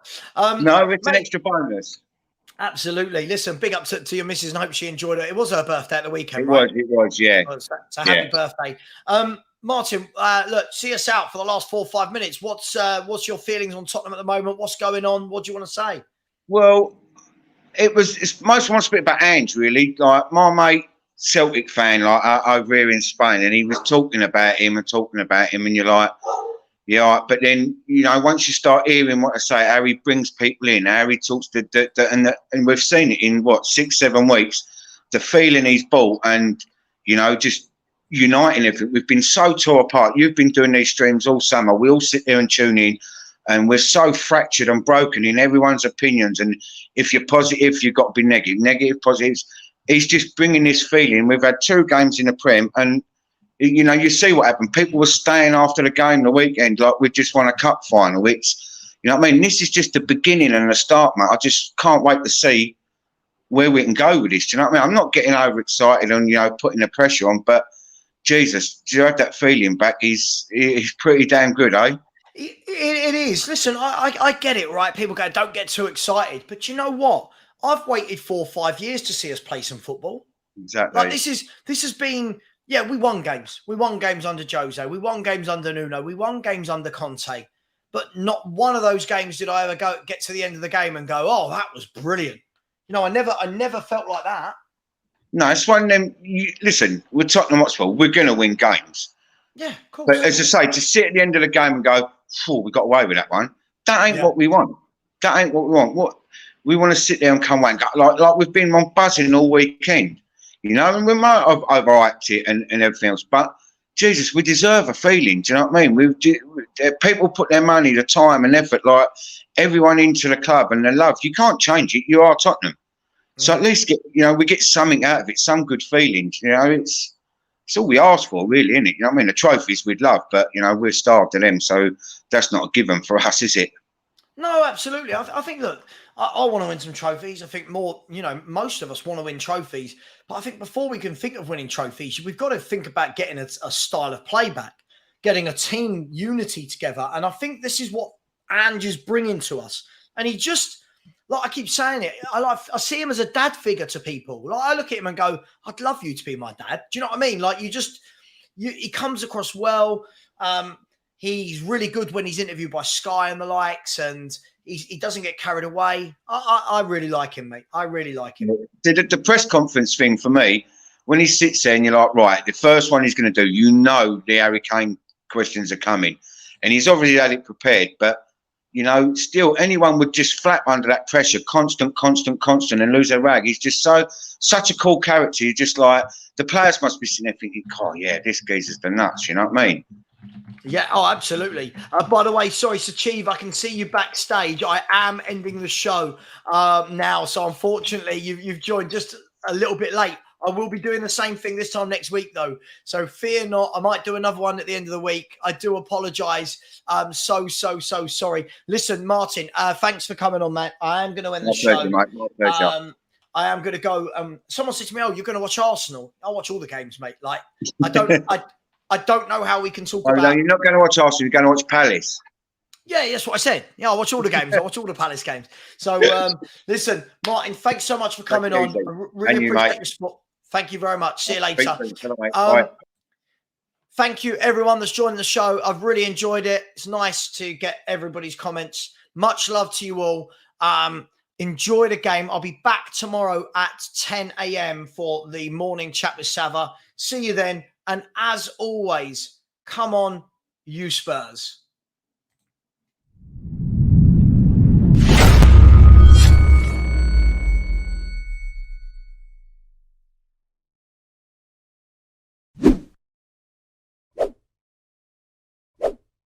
No, it's an extra bonus. Absolutely. Listen, big up to your missus, and I hope she enjoyed it. It was her birthday at the weekend, It right? was, yeah. So happy birthday. Martin, look, see us out for the last 4 or 5 minutes. What's your feelings on Tottenham at the moment? What's going on? What do you want to say? Well, it's most want to speak about Ange, really. Like my mate, Celtic fan, like over here in Spain, and he was talking about him, and you're like, yeah, but then once you start hearing what I say, how he brings people in, how he talks and we've seen it in 6-7 weeks, the feeling he's brought, and just uniting everything. We've been so tore apart. You've been doing these streams all summer. We all sit there and tune in, and we're so fractured and broken in everyone's opinions. And if you're positive, you've got to be negative, positives. He's just bringing this feeling. We've had 2 games in the Prem, and you see what happened. People were staying after the game the weekend like we just won a cup final. It's, what I mean? This is just the beginning and the start, mate. I just can't wait to see where we can go with this. Do you know what I mean? I'm not getting overexcited and, putting the pressure on, but Jesus, do you have that feeling back? He's pretty damn good, eh? It is. Listen, I get it, right? People go, don't get too excited. But you know what? I've waited 4 or 5 years to see us play some football. Exactly. Like this has been... Yeah, we won games. We won games under Jose. We won games under Nuno. We won games under Conte. But not one of those games did I ever get to the end of the game and go, "Oh, that was brilliant." I never felt like that. No, it's one of them. Listen, we're Tottenham Hotspur. We're going to win games. Yeah, of course. But as I say, to sit at the end of the game and go, we got away with that one. That ain't what we want. That ain't what we want. What we want to sit there and come away and go, like we've been on buzzing all weekend. And we might have overhyped it and everything else, but Jesus, we deserve a feeling. Do you know what I mean? People put their money, the time, and effort, like everyone into the club and the love. You can't change it. You are Tottenham, so at least we get something out of it, some good feelings. It's all we ask for, really, isn't it? You know what I mean? The trophies we'd love, but we're starved of them, so that's not a given for us, is it? No, absolutely. I think, look, I want to win some trophies. I think most of us want to win trophies. But I think before we can think of winning trophies, we've got to think about getting a style of play back, getting a team unity together. And I think this is what Ange is bringing to us. And he just, like I keep saying it, I see him as a dad figure to people. Like I look at him and go, I'd love you to be my dad. Do you know what I mean? Like he comes across well. He's really good when he's interviewed by Sky and the likes, and he doesn't get carried away. I really like him, mate. I really like him. The press conference thing for me, when he sits there and you're like, right, the first one he's going to do, you know, the Harry Kane questions are coming, and he's obviously had it prepared, but you know, still anyone would just flap under that pressure, constant, and lose their rag. He's just such a cool character. You're just like, the players must be sitting there thinking, oh yeah, this geezer's the nuts. You know what I mean? Yeah, oh, absolutely. By the way, sorry, Sachiv, I can see you backstage. I am ending the show now, so unfortunately, you've joined just a little bit late. I will be doing the same thing this time next week, though. So fear not. I might do another one at the end of the week. I do apologise. So sorry. Listen, Martin, thanks for coming on, man. I am going to end the show. Pleasure, mate. My pleasure. I am going to go. Someone said to me, "Oh, you're going to watch Arsenal?" I'll watch all the games, mate. Like I don't, I don't know how we can talk about. No, you're not going to watch Arsenal. You're going to watch Palace. Yeah, that's what I said. Yeah, I watch all the games. I watch all the Palace games. So, listen, Martin, thanks so much for coming on. I really appreciate your support. Thank you very much. See you later. Thank you, everyone that's joining the show. I've really enjoyed it. It's nice to get everybody's comments. Much love to you all. Enjoy the game. I'll be back tomorrow at 10 a.m. for the morning chat with Savva. See you then. And as always, come on, you Spurs.